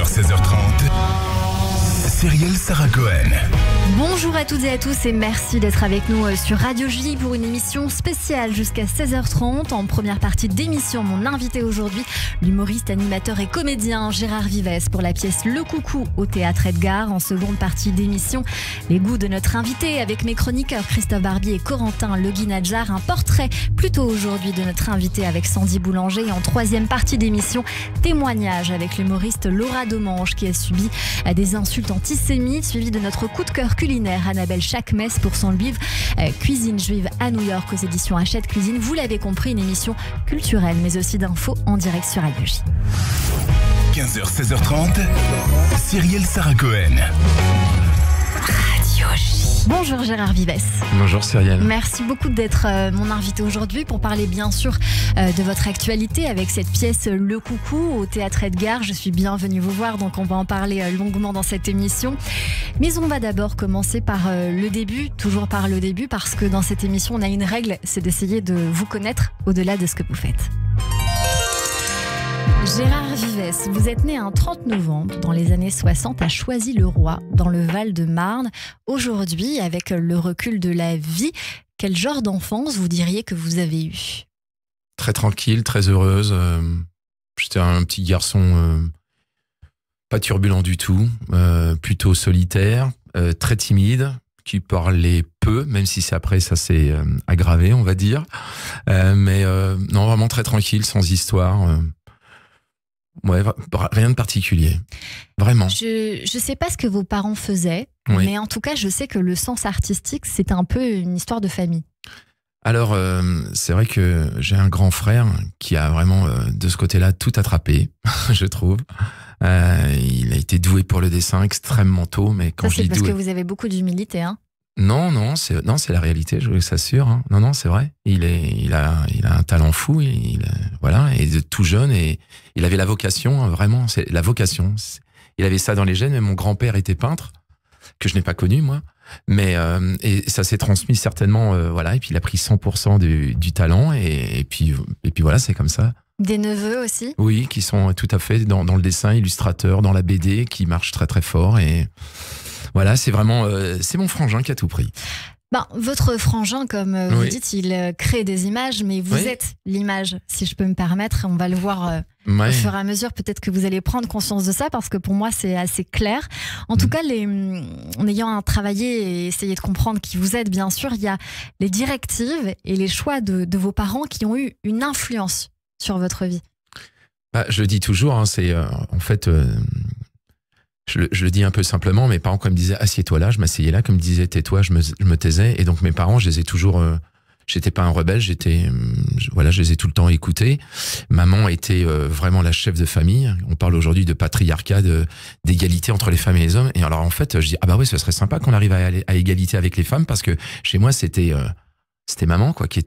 16h30, Cyrielle Sarah Cohen. Bonjour à toutes et à tous et merci d'être avec nous sur Radio J pour une émission spéciale jusqu'à 16h30. En première partie d'émission, mon invité aujourd'hui, l'humoriste, animateur et comédien Gérard Vives pour la pièce Le Coucou au Théâtre Edgar. En seconde partie d'émission, les goûts de notre invité avec mes chroniqueurs Christophe Barbier et Corentin Le Guinadjar. Un portrait plutôt aujourd'hui de notre invité avec Sandy Boulanger. Et en troisième partie d'émission, témoignage avec l'humoriste Laura Domange qui a subi des insultes antisémites, suivi de notre coup de cœur culinaire Annabelle Chakmes pour son livre Cuisine juive à New York aux éditions Hachette Cuisine. Vous l'avez compris, une émission culturelle mais aussi d'infos en direct sur Radio J. 15h, 16h30, Cyrielle Sarah Cohen. Radio J. Bonjour Gérard Vives. Bonjour Cyrielle. Merci beaucoup d'être mon invité aujourd'hui pour parler bien sûr de votre actualité avec cette pièce Le Coucou au Théâtre Edgar. Je suis bienvenue vous voir, donc on va en parler longuement dans cette émission. Mais on va d'abord commencer par le début, toujours par le début, parce que dans cette émission on a une règle, c'est d'essayer de vous connaître au-delà de ce que vous faites. Gérard Vives, vous êtes né un 30 novembre dans les années 60 à Choisy-le-Roi, dans le Val-de-Marne. Aujourd'hui, avec le recul de la vie, quel genre d'enfance vous diriez que vous avez eu ? Très tranquille, très heureuse. J'étais un petit garçon pas turbulent du tout, plutôt solitaire, très timide, qui parlait peu, même si c'est après ça s'est aggravé, on va dire. Mais non, vraiment très tranquille, sans histoire. Ouais, rien de particulier. Vraiment. Je sais pas ce que vos parents faisaient, oui. Mais en tout cas, je sais que le sens artistique, c'est un peu une histoire de famille. Alors, c'est vrai que j'ai un grand frère qui a vraiment, de ce côté-là, tout attrapé, je trouve. Il a été doué pour le dessin extrêmement tôt, mais quand ça, je dis parce doué... que vous avez beaucoup d'humilité, hein. Non, c'est la réalité, je vous l'assure. Hein. Non, c'est vrai. Il a un talent fou. Voilà, et de tout jeune, et il avait la vocation, hein, vraiment. C'est la vocation. Il avait ça dans les gènes. Mais mon grand-père était peintre, que je n'ai pas connu moi. Mais et ça s'est transmis certainement. Voilà. Et puis il a pris 100% du talent. Et puis voilà, c'est comme ça. Des neveux aussi ? Oui, qui sont tout à fait dans le dessin, illustrateurs, dans la BD, qui marchent très très fort. Et voilà, c'est vraiment, c'est mon frangin qui a tout pris. Votre frangin, comme vous dites, il crée des images, mais vous êtes l'image, si je peux me permettre. On va le voir au fur et à mesure. Peut-être que vous allez prendre conscience de ça, parce que pour moi, c'est assez clair. En tout cas, en ayant travaillé et essayé de comprendre qui vous êtes, bien sûr, il y a les directives et les choix de vos parents qui ont eu une influence sur votre vie. Je le dis toujours, hein, c'est en fait... Je le dis un peu simplement, mes parents, quand ils me disaient « assieds-toi là », je m'asseyais là, comme ils me disaient « tais-toi », je me taisais. Et donc mes parents, je les ai toujours... j'étais pas un rebelle, je les ai tout le temps écoutés. Maman était vraiment la chef de famille. On parle aujourd'hui de patriarcat, d'égalité entre les femmes et les hommes. Et alors en fait, je dis « ah bah oui, ce serait sympa qu'on arrive à égalité avec les femmes », parce que chez moi, c'était maman, quoi, qui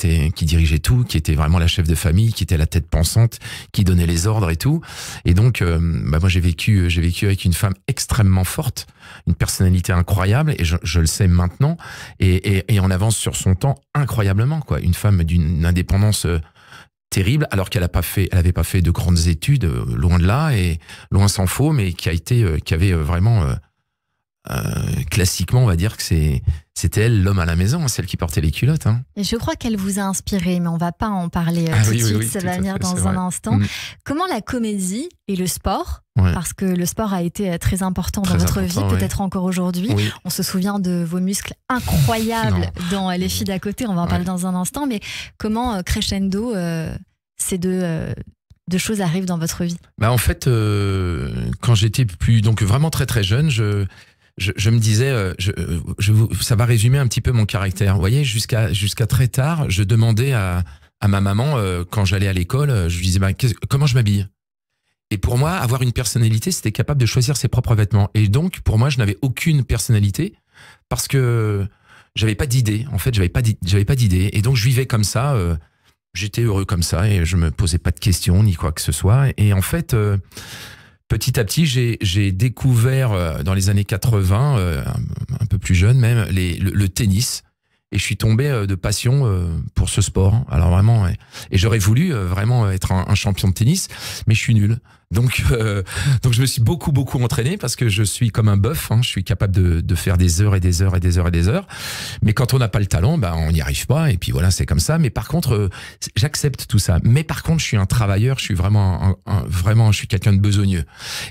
dirigeait tout, qui était vraiment la chef de famille, qui était la tête pensante, qui donnait les ordres et tout. Et donc, moi, j'ai vécu avec une femme extrêmement forte, une personnalité incroyable, et je le sais maintenant, et on avance sur son temps incroyablement, quoi. Une femme d'une indépendance terrible, alors qu'elle avait pas fait de grandes études, loin de là, et loin s'en faut, mais qui avait vraiment, classiquement, on va dire que c'était elle, l'homme à la maison, celle qui portait les culottes. Hein. Et je crois qu'elle vous a inspiré, mais on va pas en parler tout de suite, ça va venir dans un instant. Comment la comédie et le sport, parce que le sport a été très important dans votre vie, peut-être encore aujourd'hui. On se souvient de vos muscles incroyables dans Les filles d'à côté, on va en parler dans un instant, mais comment crescendo ces deux choses arrivent dans votre vie ? En fait, quand j'étais donc vraiment très très jeune, je me disais, ça va résumer un petit peu mon caractère. Vous voyez, jusqu'à très tard, je demandais à ma maman, quand j'allais à l'école, je lui disais, comment je m'habille ? Et pour moi, avoir une personnalité, c'était capable de choisir ses propres vêtements. Et donc, pour moi, je n'avais aucune personnalité parce que j'avais pas d'idée. En fait, j'avais pas d'idée. Et donc, je vivais comme ça. J'étais heureux comme ça et je me posais pas de questions ni quoi que ce soit. Et en fait... petit à petit, j'ai découvert dans les années 80, un peu plus jeune même, le tennis. Et je suis tombé de passion pour ce sport. Alors vraiment, et j'aurais voulu vraiment être un champion de tennis, mais je suis nul. Donc je me suis beaucoup entraîné parce que je suis comme un bœuf. Je suis capable de faire des heures et des heures et des heures et des heures. Mais quand on n'a pas le talent, on n'y arrive pas. Et puis voilà, c'est comme ça. Mais par contre, j'accepte tout ça. Mais par contre, je suis un travailleur. Je suis vraiment, je suis quelqu'un de besogneux.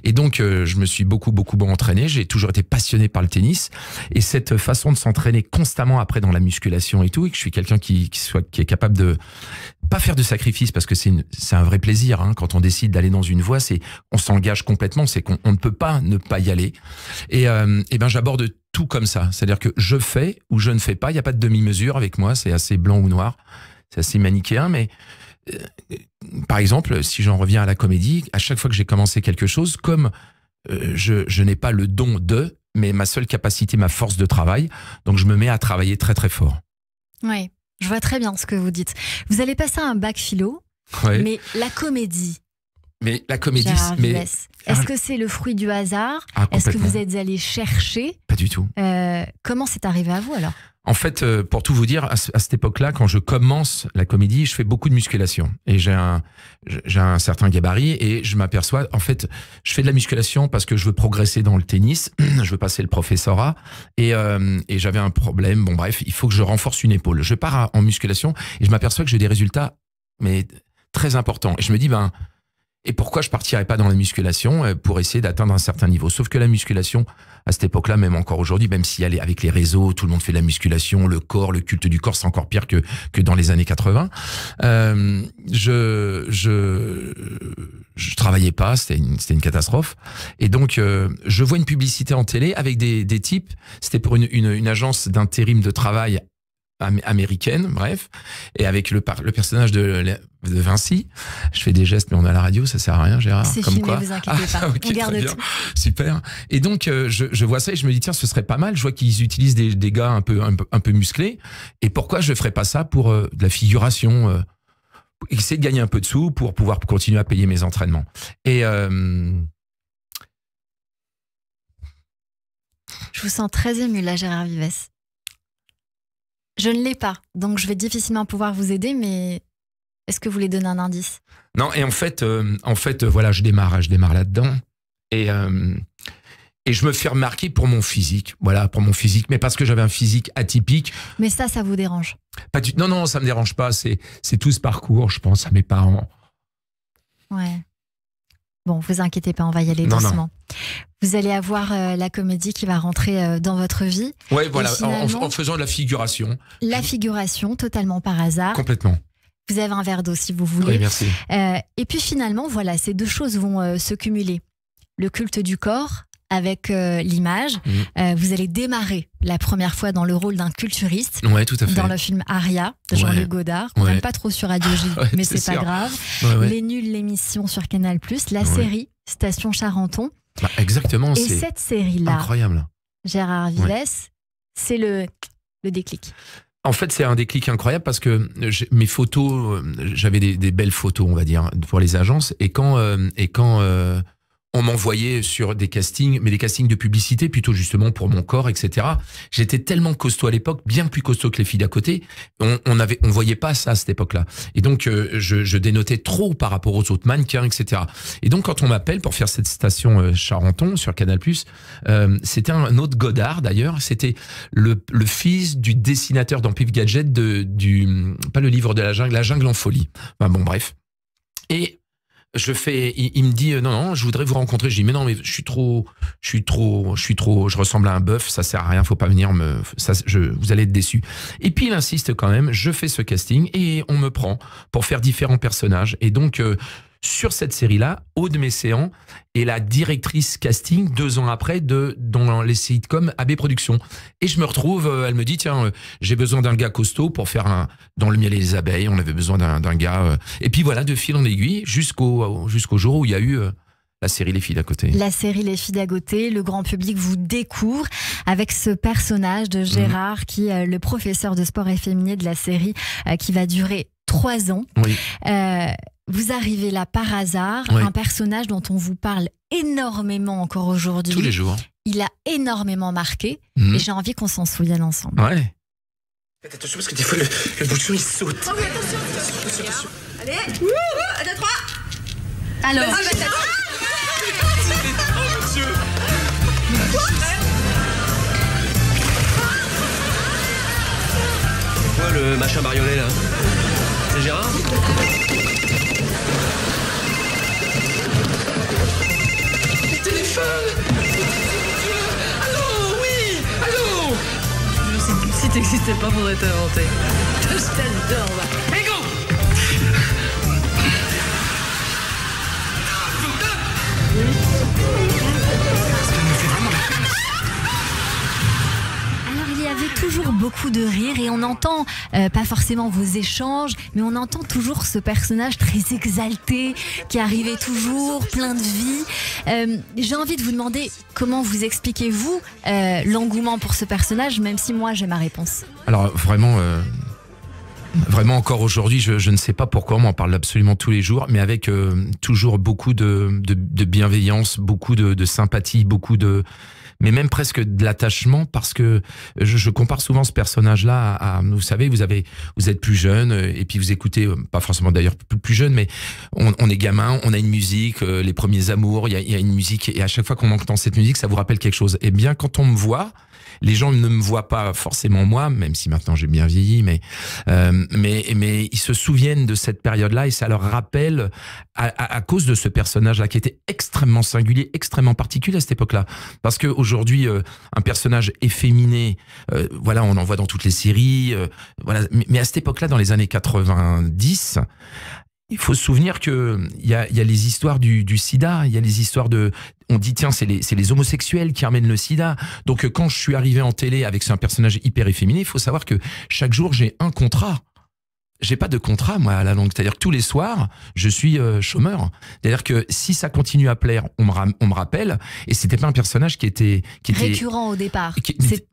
Et donc, je me suis beaucoup entraîné. J'ai toujours été passionné par le tennis. Et cette façon de s'entraîner constamment après dans la musculation et tout, et que je suis quelqu'un qui est capable de pas faire de sacrifice parce que c'est un vrai plaisir. Quand on décide d'aller dans une voie, on s'engage complètement, c'est qu'on ne peut pas ne pas y aller. Et j'aborde tout comme ça. C'est-à-dire que je fais ou je ne fais pas. Il n'y a pas de demi-mesure avec moi. C'est assez blanc ou noir. C'est assez manichéen. Mais par exemple, si j'en reviens à la comédie, à chaque fois que j'ai commencé quelque chose, comme je n'ai pas le don de, mais ma seule capacité, ma force de travail, donc je me mets à travailler très fort. Oui, je vois très bien ce que vous dites. Vous allez passer un bac philo, mais la comédie... Mais la comédie, est-ce que c'est le fruit du hasard? Est-ce que vous êtes allé chercher? Pas du tout. Comment c'est arrivé à vous alors? En fait, pour tout vous dire, à cette époque-là, quand je commence la comédie, je fais beaucoup de musculation. Et j'ai un certain gabarit et je m'aperçois, en fait, je fais de la musculation parce que je veux progresser dans le tennis, je veux passer le professorat et j'avais un problème. Bon bref, il faut que je renforce une épaule. Je pars en musculation et je m'aperçois que j'ai des résultats mais très importants. Et je me dis, et pourquoi je partirais pas dans la musculation pour essayer d'atteindre un certain niveau? Sauf que la musculation, à cette époque-là, même encore aujourd'hui, même si elle est avec les réseaux, tout le monde fait de la musculation, le corps, le culte du corps, c'est encore pire que dans les années 80. Je travaillais pas, c'était une catastrophe. Et donc, je vois une publicité en télé avec des types. C'était pour une agence d'intérim de travail américaine, bref, et avec le personnage de Vinci. Je fais des gestes, mais on a la radio, ça sert à rien, Gérard. C'est filmé, vous inquiétez pas. Okay, on garde tout. Super. Et donc, je vois ça et je me dis, tiens, ce serait pas mal. Je vois qu'ils utilisent des gars un peu musclés. Et pourquoi je ferais pas ça pour de la figuration, essayer de gagner un peu de sous pour pouvoir continuer à payer mes entraînements. Et je vous sens très ému là, Gérard Vives. Je ne l'ai pas, donc je vais difficilement pouvoir vous aider, mais est-ce que vous voulez donner un indice? Non, et en fait, voilà, je démarre là-dedans, et je me fais remarquer pour mon physique, voilà, pour mon physique, mais parce que j'avais un physique atypique. Mais ça vous dérange? Non, ça me dérange pas, c'est tout ce parcours, je pense à mes parents. Ouais. Bon, vous inquiétez pas, on va y aller doucement. Non. Vous allez avoir la comédie qui va rentrer dans votre vie. Oui, voilà, en faisant de la figuration. La figuration, totalement par hasard. Complètement. Vous avez un verre d'eau si vous voulez. Oui, merci. Et puis finalement, voilà, ces deux choses vont se cumuler. Le culte du corps avec l'image. Vous allez démarrer la première fois dans le rôle d'un culturiste. Ouais, tout à fait. Dans le film Aria de Jean-Luc Godard. On n'aime pas trop sur Radio J, mais c'est pas grave. Les Nuls, l'émission sur Canal+, la série Station Charenton. Exactement. Et cette série-là, incroyable. Gérard Vives, c'est le déclic. En fait, c'est un déclic incroyable parce que mes photos, j'avais des belles photos, on va dire, pour les agences. Et quand on m'envoyait sur des castings, mais des castings de publicité, plutôt justement pour mon corps, etc. J'étais tellement costaud à l'époque, bien plus costaud que les filles d'à côté. On voyait pas ça à cette époque-là. Et donc, je dénotais trop par rapport aux autres mannequins, etc. Et donc, quand on m'appelle pour faire cette station Charenton sur Canal+, c'était un autre Godard d'ailleurs. C'était le fils du dessinateur dans Pif Gadget pas le livre de la jungle en folie. Enfin, bon, bref. Et il me dit non, je voudrais vous rencontrer. Je dis mais non, mais je ressemble à un bœuf, ça sert à rien, faut pas venir vous allez être déçus. Et puis il insiste quand même, je fais ce casting et on me prend pour faire différents personnages. Et donc sur cette série-là, Aude Messéan est la directrice casting 2 ans après dans les sitcoms AB Productions. Et je me retrouve, elle me dit tiens, j'ai besoin d'un gars costaud pour faire dans le miel et les abeilles, on avait besoin d'un gars. Et puis voilà, de fil en aiguille, jusqu'au jour où il y a eu la série Les filles d'à côté. La série Les filles d'à côté, le grand public vous découvre avec ce personnage de Gérard qui est le professeur de sport efféminé de la série qui va durer 3 ans. Oui. Vous arrivez là par hasard, un personnage dont on vous parle énormément encore aujourd'hui. Tous les jours. Il a énormément marqué et j'ai envie qu'on s'en souvienne ensemble. Ouais. Faites attention parce que des fois le bouchon il saute. Oh oui, attention. Allez, 1, 2, 3. Alors. Quoi le machin bariolé là? C'est Gérard? Le téléphone! Allô? Oui! Allô? Si t'existais pas, faudrait t'inventer. Je t'adore, va. Hey, go! Alors il y avait toujours beaucoup de rire et on entend, pas forcément vos échanges, mais on entend toujours ce personnage très exalté qui arrivait toujours, plein de vie. J'ai envie de vous demander comment vous expliquez-vous l'engouement pour ce personnage, même si moi j'ai ma réponse. Alors vraiment encore aujourd'hui, je ne sais pas pourquoi, on m'en parle absolument tous les jours, mais avec toujours beaucoup de bienveillance, beaucoup de sympathie, mais même presque de l'attachement, parce que je compare souvent ce personnage-là à, vous savez, vous êtes plus jeune, et puis vous écoutez, pas forcément d'ailleurs plus jeune, mais on est gamin, on a une musique, les premiers amours, il y a une musique, et à chaque fois qu'on entend cette musique, ça vous rappelle quelque chose. Et bien, quand on me voit, les gens ne me voient pas forcément moi, même si maintenant j'ai bien vieilli, mais ils se souviennent de cette période-là et ça leur rappelle à cause de ce personnage-là qui était extrêmement singulier, extrêmement particulier à cette époque-là. Parce que aujourd'hui, un personnage efféminé, voilà, on en voit dans toutes les séries, voilà. Mais à cette époque-là, dans les années 90. Il faut se souvenir que il y a les histoires du sida, il y a les histoires on dit tiens c'est les homosexuels qui amènent le sida. Donc quand je suis arrivé en télé avec un personnage hyper efféminé, il faut savoir que chaque jour j'ai un contrat. J'ai pas de contrat moi à la longue, c'est-à-dire que tous les soirs je suis chômeur. C'est-à-dire que si ça continue à plaire, on me rappelle. Et c'était pas un personnage qui était récurrent au départ,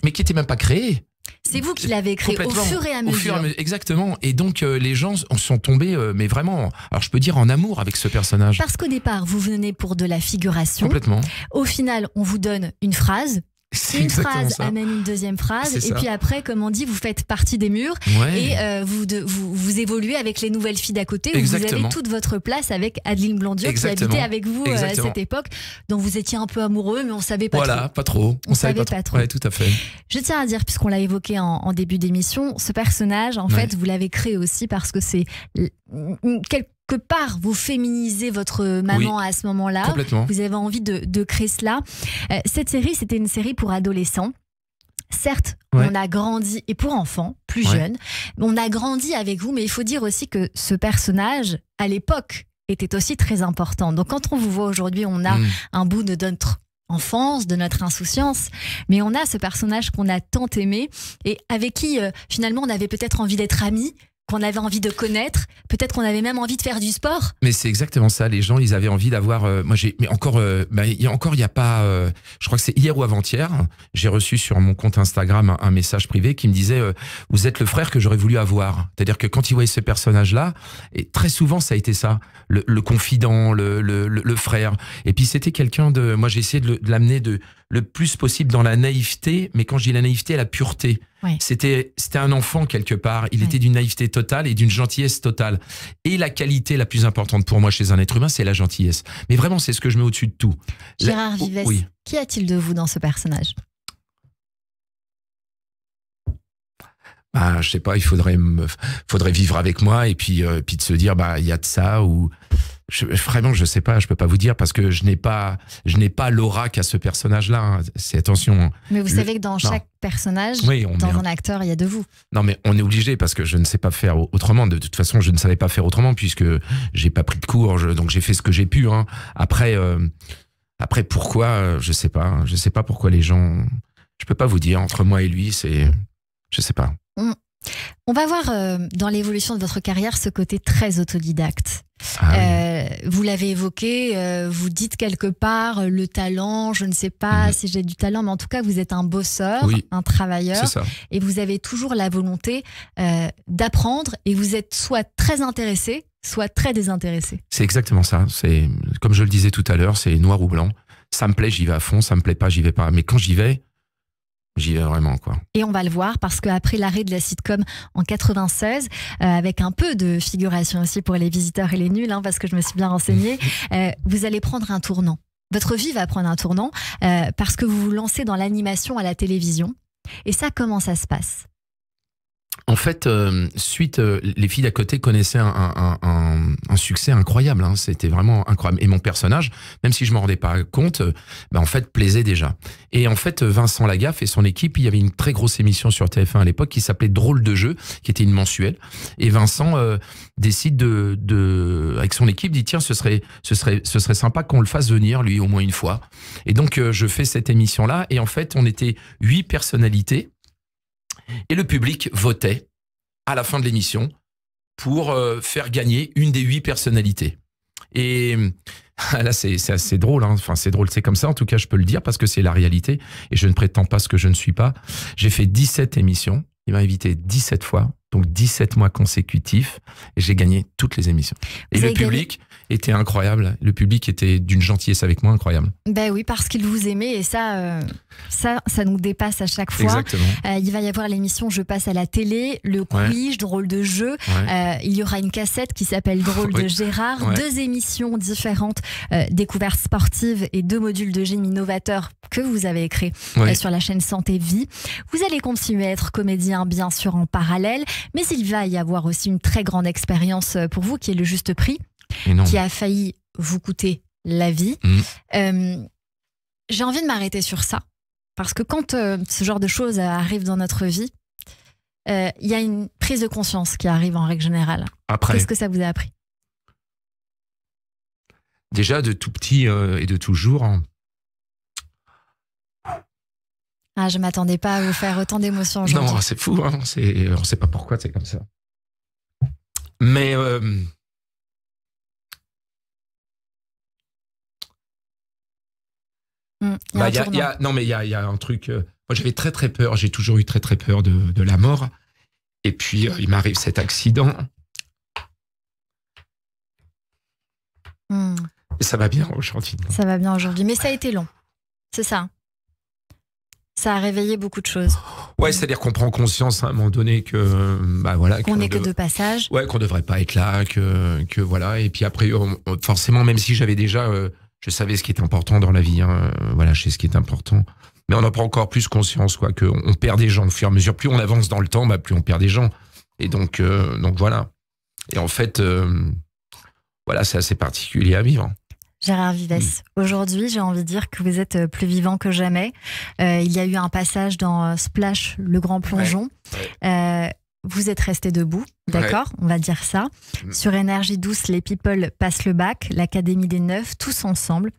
mais qui était même pas créé. C'est vous qui l'avez créé au fur et à mesure. Exactement. Et donc, les gens sont tombés, mais vraiment, alors je peux dire en amour avec ce personnage. Parce qu'au départ, vous venez pour de la figuration. Complètement. Au final, on vous donne une phrase. Une phrase amène une deuxième phrase. Et puis après, comme on dit, vous faites partie des murs. Ouais. Et vous évoluez avec les nouvelles filles d'à côté. Où vous avez toute votre place avec Adeline Blondiot qui habitait avec vous à cette époque, dont vous étiez un peu amoureux, mais on ne savait pas trop. Voilà, pas trop. On savait pas trop. Ouais, tout à fait. Je tiens à dire, puisqu'on l'a évoqué en début d'émission, ce personnage, en fait, vous l'avez créé aussi parce que c'est quelque part, vous féminisez votre maman à ce moment-là. Complètement. Vous avez envie de créer cela. Cette série, c'était une série pour adolescents. Certes, on a grandi, et pour enfants, plus jeunes, on a grandi avec vous, mais il faut dire aussi que ce personnage, à l'époque, était aussi très important. Donc quand on vous voit aujourd'hui, on a un bout de notre enfance, de notre insouciance, mais on a ce personnage qu'on a tant aimé et avec qui, finalement, on avait peut-être envie d'être amis, qu'on avait envie de connaître, peut-être qu'on avait même envie de faire du sport. Mais c'est exactement ça, les gens, ils avaient envie d'avoir... mais encore, il y a pas... je crois que c'est hier ou avant-hier, j'ai reçu sur mon compte Instagram un message privé qui me disait vous êtes le frère que j'aurais voulu avoir. C'est-à-dire que quand ils voyaient ce personnage-là, et très souvent ça a été ça, le confident, le frère. Et puis c'était quelqu'un de... Moi j'ai essayé de l'amener le plus possible dans la naïveté, mais quand je dis la naïveté, la pureté. Ouais. C'était un enfant quelque part, il était d'une naïveté totale et d'une gentillesse totale. Et la qualité la plus importante pour moi chez un être humain, c'est la gentillesse. Mais vraiment, c'est ce que je mets au-dessus de tout. Gérard Vives, qu'y a-t-il de vous dans ce personnage ? Je sais pas, il faudrait vivre avec moi et puis de se dire il y a de ça ou vraiment je sais pas, je peux pas vous dire parce que je n'ai pas l'aura qu'a ce personnage-là. Hein. C'est attention. Mais vous savez que dans chaque personnage, dans un acteur, il y a de vous. Non mais on est obligé parce que je ne sais pas faire autrement. De toute façon, je ne savais pas faire autrement puisque j'ai pas pris de cours, donc j'ai fait ce que j'ai pu. Hein. Après pourquoi, je sais pas. Je sais pas pourquoi les gens. Je peux pas vous dire entre moi et lui, je sais pas. On va voir dans l'évolution de votre carrière ce côté très autodidacte. Vous l'avez évoqué, vous dites quelque part le talent, je ne sais pas si j'ai du talent, mais en tout cas vous êtes un bosseur, un travailleur, et vous avez toujours la volonté d'apprendre et vous êtes soit très intéressé, soit très désintéressé. C'est exactement ça, c'est comme je le disais tout à l'heure, c'est noir ou blanc. Ça me plaît, j'y vais à fond, ça me plaît pas, j'y vais pas. Mais quand j'y vais vraiment, quoi. Et on va le voir parce qu'après l'arrêt de la sitcom en 96, avec un peu de figuration aussi pour les visiteurs et les nuls, parce que je me suis bien renseignée, vous allez prendre un tournant. votre vie va prendre un tournant parce que vous vous lancez dans l'animation à la télévision. Et ça, comment ça se passe ? En fait, les filles d'à côté connaissaient un succès incroyable. Hein. C'était vraiment incroyable. Et mon personnage, même si je m'en rendais pas compte, en fait, plaisait déjà. Et en fait, Vincent Lagaffe et son équipe, il y avait une très grosse émission sur TF1 à l'époque qui s'appelait Drôle de jeu, qui était une mensuelle. Et Vincent décide avec son équipe, dit tiens, ce serait sympa qu'on le fasse venir, lui, au moins une fois. Et donc, je fais cette émission-là. Et en fait, on était 8 personnalités. Et le public votait à la fin de l'émission pour faire gagner une des 8 personnalités. Et là, c'est assez drôle. Hein. Enfin, c'est drôle, c'est comme ça. En tout cas, je peux le dire parce que c'est la réalité. Et je ne prétends pas ce que je ne suis pas. J'ai fait 17 émissions. Il m'a invité 17 fois, donc 17 mois consécutifs. Et j'ai gagné toutes les émissions. Et le public était incroyable. Le public était d'une gentillesse avec moi incroyable. Ben oui, parce qu'il vous aimait et ça nous dépasse à chaque fois. Exactement. Il va y avoir l'émission Je passe à la télé, le quiz, Drôle de jeu. Ouais. Il y aura une cassette qui s'appelle Drôle de Gérard. Ouais. 2 émissions différentes, découvertes sportives et 2 modules de gym innovateurs que vous avez créés sur la chaîne Santé Vie. Vous allez continuer à être comédien, bien sûr, en parallèle, mais il va y avoir aussi une très grande expérience pour vous qui est le Juste Prix, qui a failli vous coûter la vie. J'ai envie de m'arrêter sur ça, parce que quand ce genre de choses arrivent dans notre vie, il y a une prise de conscience qui arrive en règle générale. Après, qu'est-ce que ça vous a appris ? Déjà, de tout petit et de toujours. Ah, je m'attendais pas à vous faire autant d'émotions aujourd'hui. Non, c'est fou. Hein. On ne sait pas pourquoi c'est comme ça. Mais il y a un truc. Moi, j'avais très très peur. J'ai toujours eu très très peur de la mort. Et puis, il m'arrive cet accident. Et ça va bien aujourd'hui. Ça va bien aujourd'hui. Mais ça a été long. C'est ça. Ça a réveillé beaucoup de choses. Ouais, c'est-à-dire qu'on prend conscience à un moment donné que, qu'on n'est que de passage. Ouais, qu'on devrait pas être là, que voilà. Et puis après, forcément, même si j'avais déjà, je savais ce qui est important dans la vie. Hein, voilà, je sais ce qui est important. Mais on en prend encore plus conscience, quoi, qu'on perd des gens au fur et à mesure. Plus on avance dans le temps, plus on perd des gens. Et donc voilà. Et en fait, voilà, c'est assez particulier à vivre. Gérard Vives, aujourd'hui, j'ai envie de dire que vous êtes plus vivant que jamais. Il y a eu un passage dans Splash, le grand plongeon. Vous êtes resté debout, d'accord, on va dire ça. Sur Énergie Douce, les people passent le bac, l'Académie des Neufs, tous ensemble.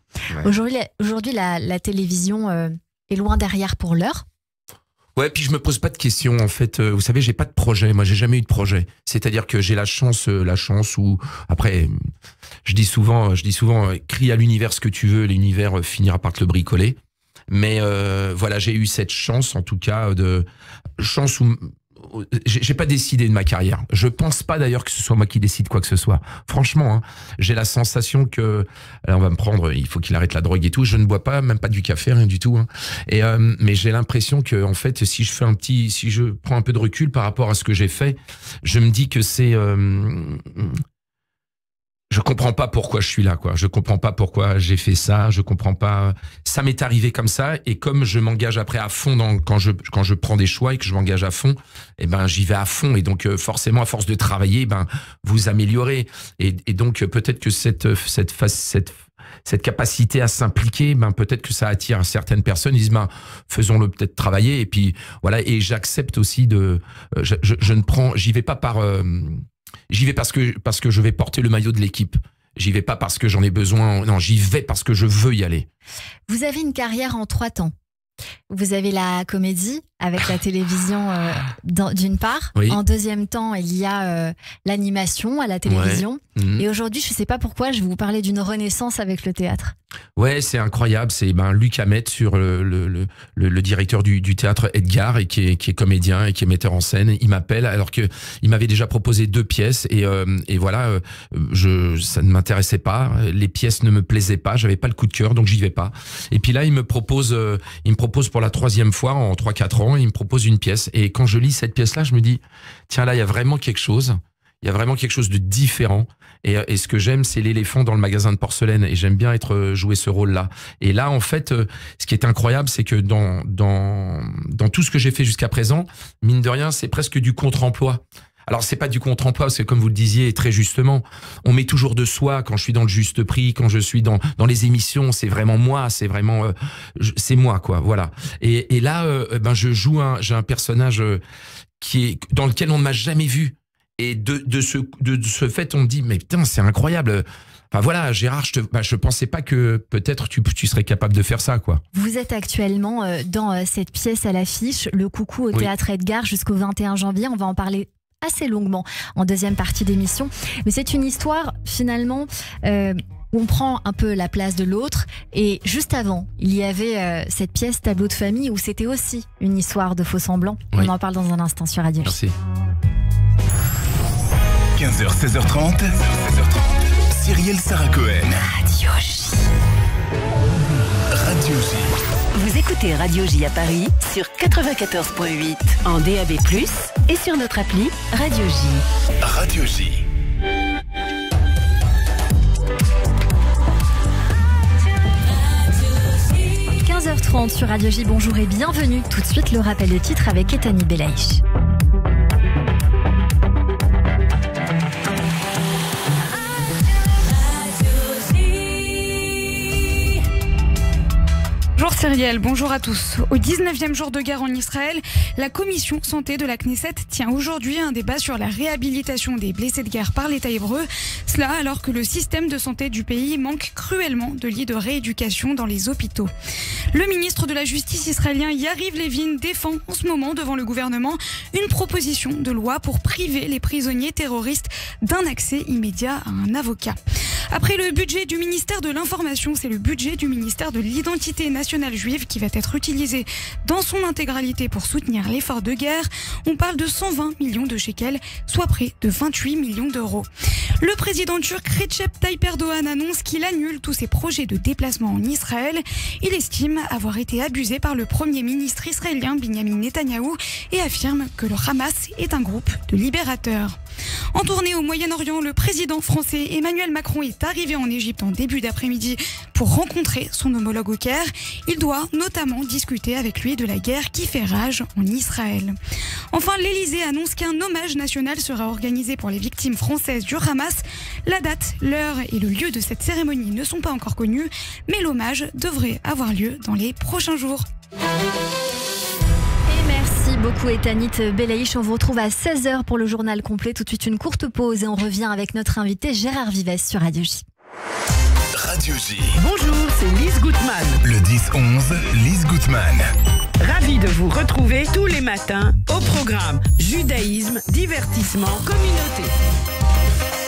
Aujourd'hui, la télévision est loin derrière pour l'heure. Ouais, puis je me pose pas de questions, en fait. Vous savez, j'ai pas de projet. Moi, j'ai jamais eu de projet. C'est-à-dire que j'ai la chance où, après, je dis souvent, crie à l'univers ce que tu veux, l'univers finira par te le bricoler. Mais voilà, j'ai eu cette chance, en tout cas, chance où j'ai pas décidé de ma carrière. Je pense pas d'ailleurs que ce soit moi qui décide quoi que ce soit. Franchement, hein, j'ai la sensation que on va me prendre, il faut qu'il arrête la drogue et tout. Je ne bois pas, même pas du café, rien du tout. Hein. Et mais j'ai l'impression que en fait, si je prends un peu de recul par rapport à ce que j'ai fait, je me dis que c'est je comprends pas pourquoi je suis là, quoi. Je comprends pas pourquoi j'ai fait ça. Je comprends pas. Ça m'est arrivé comme ça. Et comme je m'engage après à fond quand je prends des choix et que je m'engage à fond, j'y vais à fond. Et donc, forcément, à force de travailler, vous améliorez. Et donc, peut-être que cette capacité à s'impliquer, peut-être que ça attire certaines personnes. Ils disent, faisons-le peut-être travailler. Et puis, voilà. Et j'accepte aussi j'y vais pas j'y vais parce que je vais porter le maillot de l'équipe. J'y vais pas parce que j'en ai besoin. Non, j'y vais parce que je veux y aller. Vous avez une carrière en 3 temps. Vous avez la comédie avec la télévision d'une part. Oui. En deuxième temps, il y a l'animation à la télévision. Ouais. Et aujourd'hui, je ne sais pas pourquoi, je vais vous parler d'une renaissance avec le théâtre. Ouais, c'est incroyable. C'est Luc Hamet, sur le directeur du théâtre Edgar, et qui est comédien et qui est metteur en scène. Il m'appelle alors que il m'avait déjà proposé 2 pièces et voilà, ça ne m'intéressait pas. Les pièces ne me plaisaient pas. J'avais pas le coup de cœur, donc j'y vais pas. Et puis là, il me propose pour la 3e fois en 3-4 ans, il me propose une pièce. Et quand je lis cette pièce-là, je me dis, tiens, là, il y a vraiment quelque chose. Il y a vraiment quelque chose de différent. Et ce que j'aime, c'est l'éléphant dans le magasin de porcelaine. Et j'aime bien jouer ce rôle-là. Et là, en fait, ce qui est incroyable, c'est que dans tout ce que j'ai fait jusqu'à présent, mine de rien, c'est presque du contre-emploi. Alors, c'est pas du contre-emploi, parce que comme vous le disiez très justement, on met toujours de soi quand je suis dans le juste prix, quand je suis dans les émissions, c'est vraiment moi, c'est vraiment, c'est moi, quoi, voilà. Et là, je joue j'ai un personnage dans lequel on ne m'a jamais vu. Et de ce fait, on me dit, mais putain, c'est incroyable. Enfin voilà, Gérard, je pensais pas que peut-être tu serais capable de faire ça, quoi. Vous êtes actuellement dans cette pièce à l'affiche, Le Coucou au Théâtre Edgar, jusqu'au 21 janvier. On va en parler assez longuement en deuxième partie d'émission. Mais c'est une histoire, finalement, où on prend un peu la place de l'autre. Et juste avant, il y avait cette pièce Tableau de famille, où c'était aussi une histoire de faux semblants. Oui. On en parle dans un instant sur Radio J. Merci. 15h, 16h30, Cyrielle Sarah Cohen. Radio J. Radio J. Vous écoutez Radio J à Paris sur 94.8 en DAB+, et sur notre appli Radio J. Radio J. – 15h30 sur Radio J. Bonjour et bienvenue. Tout de suite, le rappel des titres avec Etani Belaïch. Bonjour Cyrielle, bonjour à tous. Au 19e jour de guerre en Israël, la commission santé de la Knesset tient aujourd'hui un débat sur la réhabilitation des blessés de guerre par l'État hébreu. Cela alors que le système de santé du pays manque cruellement de lits de rééducation dans les hôpitaux. Le ministre de la Justice israélien Yariv Levin défend en ce moment devant le gouvernement une proposition de loi pour priver les prisonniers terroristes d'un accès immédiat à un avocat. Après le budget du ministère de l'Information, c'est le budget du ministère de l'Identité nationale juive qui va être utilisé dans son intégralité pour soutenir l'effort de guerre. On parle de 120 millions de shekels, soit près de 28 millions d'euros. Le président turc Recep Tayyip Erdogan annonce qu'il annule tous ses projets de déplacement en Israël. Il estime avoir été abusé par le premier ministre israélien Benjamin Netanyahou et affirme que le Hamas est un groupe de libérateurs. En tournée au Moyen-Orient, le président français Emmanuel Macron est arrivé en Égypte en début d'après-midi pour rencontrer son homologue au Caire. Il doit notamment discuter avec lui de la guerre qui fait rage en Israël. Enfin, l'Élysée annonce qu'un hommage national sera organisé pour les victimes françaises du Hamas. La date, l'heure et le lieu de cette cérémonie ne sont pas encore connus, mais l'hommage devrait avoir lieu dans les prochains jours. Merci beaucoup Etanit Belaïch. On vous retrouve à 16h pour le journal complet. Tout de suite une courte pause et on revient avec notre invité Gérard Vives sur Radio J. Radio J. Bonjour, c'est Lise Gutmann. Le 10-11, Lise Gutmann. Ravie de vous retrouver tous les matins au programme Judaïsme, divertissement, communauté.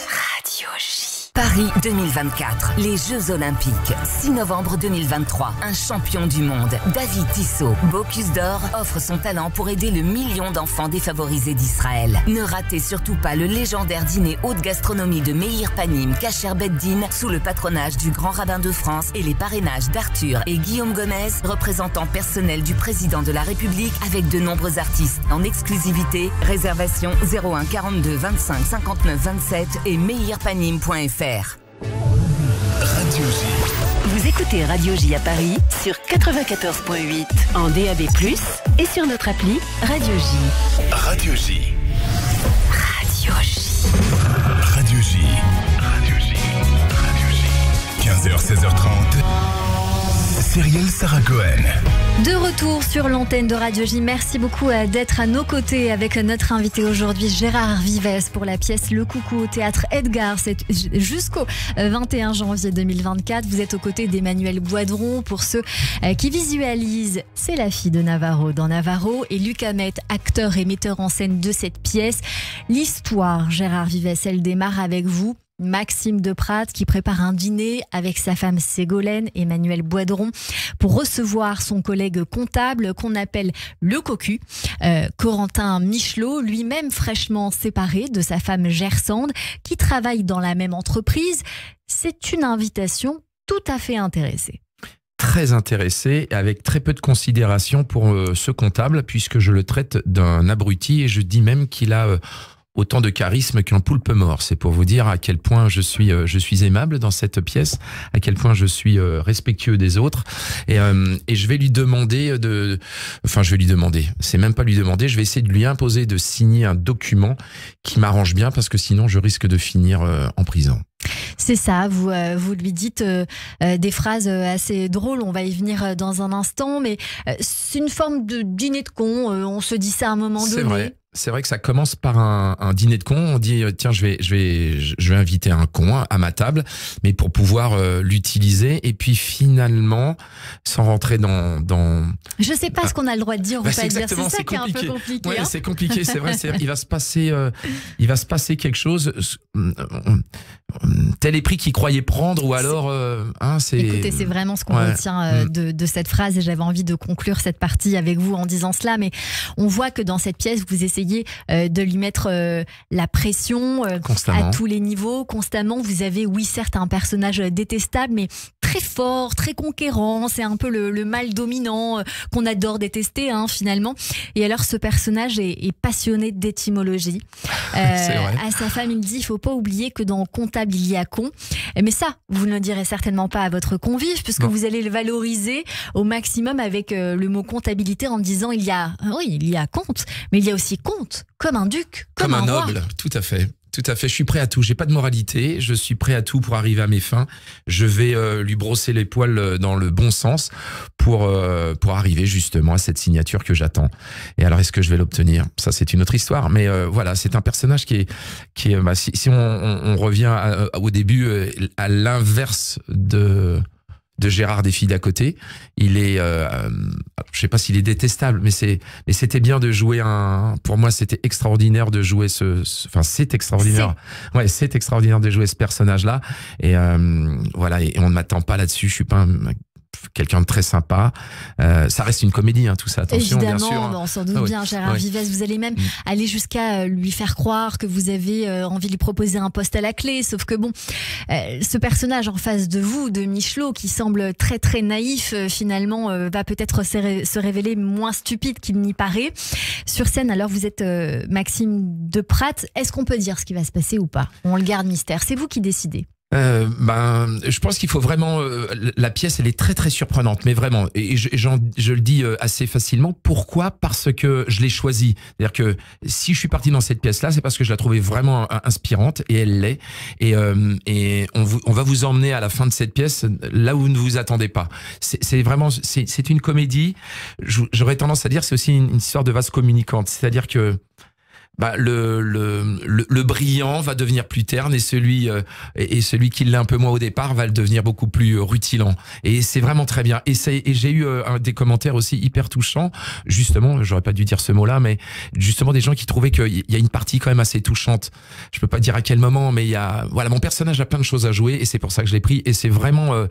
Radio J. Paris 2024, les Jeux Olympiques, 6 novembre 2023. Un champion du monde, David Tissot, Bocuse d'Or, offre son talent pour aider le million d'enfants défavorisés d'Israël. Ne ratez surtout pas le légendaire dîner haute gastronomie de Meir Panim, Kacher Beddin, sous le patronage du grand rabbin de France et les parrainages d'Arthur et Guillaume Gomez, représentants personnels du président de la République, avec de nombreux artistes en exclusivité. Réservation 01 42 25 59 27 et meirpanim.fr. Radio J. Vous écoutez Radio J à Paris sur 94.8 en DAB+, et sur notre appli Radio J. Radio J. Radio J. Radio J. Radio J. Radio J. 15h, 16h30. Cyrielle Sarah Cohen. De retour sur l'antenne de Radio J. Merci beaucoup d'être à nos côtés avec notre invité aujourd'hui, Gérard Vives, pour la pièce Le Coucou au Théâtre Edgar. C'est jusqu'au 21 janvier 2024. Vous êtes aux côtés d'Emmanuel Boidron. Pour ceux qui visualisent, c'est la fille de Navarro dans Navarro et Luc Hamet, acteur et metteur en scène de cette pièce. L'histoire, Gérard Vives, elle démarre avec vous. Maxime Deprat qui prépare un dîner avec sa femme Ségolène, Emmanuel Boidron, pour recevoir son collègue comptable qu'on appelle le cocu, Corentin Michelot, lui-même fraîchement séparé de sa femme Gersande, qui travaille dans la même entreprise. C'est une invitation tout à fait intéressée. Très intéressé, avec très peu de considération pour ce comptable, puisque je le traite d'un abruti et je dis même qu'il a autant de charisme qu'un poulpe mort. C'est pour vous dire à quel point je suis aimable dans cette pièce, à quel point je suis respectueux des autres. Et je vais lui demander c'est même pas lui demander, je vais essayer de lui imposer de signer un document qui m'arrange bien, parce que sinon je risque de finir en prison. C'est ça, vous lui dites des phrases assez drôles, on va y venir dans un instant, mais c'est une forme de dîner de con, on se dit ça à un moment donné. C'est vrai que ça commence par un dîner de con. On dit tiens, je vais inviter un con à ma table, mais pour pouvoir l'utiliser. Et puis finalement, sans rentrer dans. Je sais pas ce qu'on a le droit de dire ou pas dire. C'est ça qui est un peu compliqué. Ouais, hein. c'est compliqué. C'est vrai. Il va se passer quelque chose. Tel est pris qu'il croyait prendre, ou alors. Écoutez, c'est vraiment ce qu'on retient de cette phrase, et j'avais envie de conclure cette partie avec vous en disant cela. Mais on voit que dans cette pièce, vous essayez de lui mettre la pression à tous les niveaux, constamment. Vous avez, oui, certes, un personnage détestable, mais très fort, très conquérant. C'est un peu le mâle dominant qu'on adore détester, hein, finalement. Et alors, ce personnage est passionné d'étymologie. À sa femme, il dit, il ne faut pas oublier que dans comptable, il y a con. Mais ça, vous ne le direz certainement pas à votre convive, puisque vous allez le valoriser au maximum avec le mot comptabilité, en disant, il y a compte, mais il y a aussi compte, comme un duc, comme un noble, roi. Tout à fait. Tout à fait, je suis prêt à tout, j'ai pas de moralité, je suis prêt à tout pour arriver à mes fins. Je vais lui brosser les poils dans le bon sens pour arriver justement à cette signature que j'attends. Et alors, est-ce que je vais l'obtenir? Ça, c'est une autre histoire, mais voilà, c'est un personnage qui est si on revient au début, à l'inverse de Gérard des filles d'à côté, il est, je sais pas s'il est détestable, mais c'était bien de jouer pour moi, c'était extraordinaire de jouer c'est extraordinaire. C'est extraordinaire de jouer ce personnage-là. Et voilà, et on ne m'attend pas là-dessus. Je suis pas quelqu'un de très sympa. Ça reste une comédie, hein, tout ça. Attention, évidemment, bien sûr. Hein. On s'en doute bien, Gérard Vives. Vous allez même aller jusqu'à lui faire croire que vous avez envie de lui proposer un poste à la clé. Sauf que bon, ce personnage en face de vous, de Michelot, qui semble très très naïf, finalement, va peut-être se révéler moins stupide qu'il n'y paraît. Sur scène, alors, vous êtes Maxime Deprat. Est-ce qu'on peut dire ce qui va se passer ou pas? On le garde mystère. C'est vous qui décidez. Je pense qu'il faut vraiment. La pièce, elle est très très surprenante, mais vraiment. Et je le dis assez facilement. Pourquoi? Parce que je l'ai choisie. C'est-à-dire que si je suis parti dans cette pièce-là, c'est parce que je la trouvais vraiment inspirante, et elle l'est. Et on va vous emmener à la fin de cette pièce là où vous ne vous attendez pas. C'est vraiment, c'est une comédie. J'aurais tendance à dire, c'est aussi une histoire de vase communicante. C'est-à-dire que le brillant va devenir plus terne, et celui qui l'est un peu moins au départ va le devenir beaucoup plus rutilant. Et c'est vraiment très bien. Et j'ai eu des commentaires aussi hyper touchants. Justement, j'aurais pas dû dire ce mot-là, mais justement des gens qui trouvaient qu'il y a une partie quand même assez touchante. Je peux pas dire à quel moment, mais mon personnage a plein de choses à jouer, et c'est pour ça que je l'ai pris. Et c'est vraiment,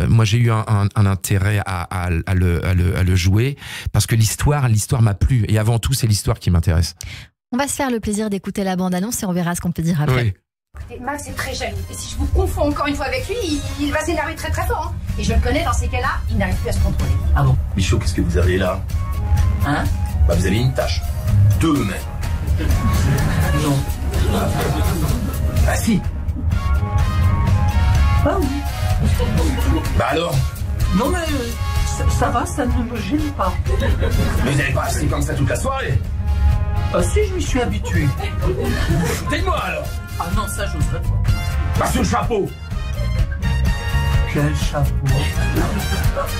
moi j'ai eu un intérêt à le jouer, parce que l'histoire m'a plu. Et avant tout, c'est l'histoire qui m'intéresse. On va se faire le plaisir d'écouter la bande-annonce et on verra ce qu'on peut dire après. Oui. Max est très jaloux. Et si je vous confonds encore une fois avec lui, il va s'énerver très très fort. Hein. Et je le connais, dans ces cas-là, il n'arrive plus à se contrôler. Ah bon? Michaud, qu'est-ce que vous avez là? Hein? Vous avez une tâche. 2 même. Non. Ah si. Bah oui. Bah alors? Non mais ça va, ça ne me gêne pas. Mais vous n'allez pas rester comme ça toute la soirée? Ah si, je m'y suis habitué. Dites-moi alors. Ah non, ça j'oserais pas. Parce que le chapeau. Quel chapeau?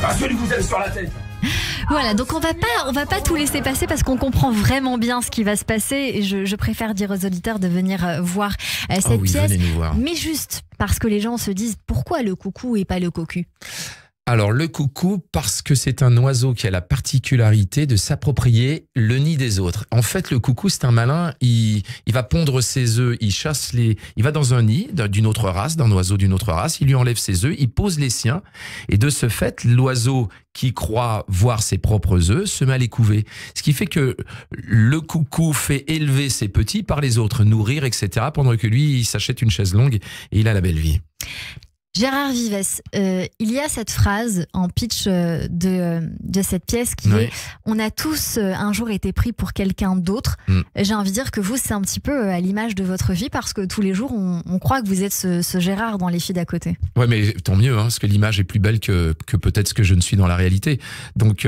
Parce que celui que vous avez sur la tête. Voilà, donc on va pas tout laisser passer, parce qu'on comprend vraiment bien ce qui va se passer, et je préfère dire aux auditeurs de venir voir cette pièce. Venez nous voir. Mais juste parce que les gens se disent, pourquoi le coucou et pas le cocu? Alors, le coucou, parce que c'est un oiseau qui a la particularité de s'approprier le nid des autres. En fait, le coucou, c'est un malin, il va pondre ses œufs, il va dans un nid d'une autre race, d'un oiseau d'une autre race, il lui enlève ses œufs, il pose les siens, et de ce fait, l'oiseau qui croit voir ses propres œufs se met à les couver. Ce qui fait que le coucou fait élever ses petits par les autres, nourrir, etc., pendant que lui, il s'achète une chaise longue et il a la belle vie. Gérard Vives, il y a cette phrase en pitch de cette pièce qui est « On a tous un jour été pris pour quelqu'un d'autre ». J'ai envie de dire que vous, c'est un petit peu à l'image de votre vie parce que tous les jours, on croit que vous êtes ce Gérard dans Les filles d'à côté. Ouais, mais tant mieux, hein, parce que l'image est plus belle que peut-être ce que je ne suis dans la réalité. Donc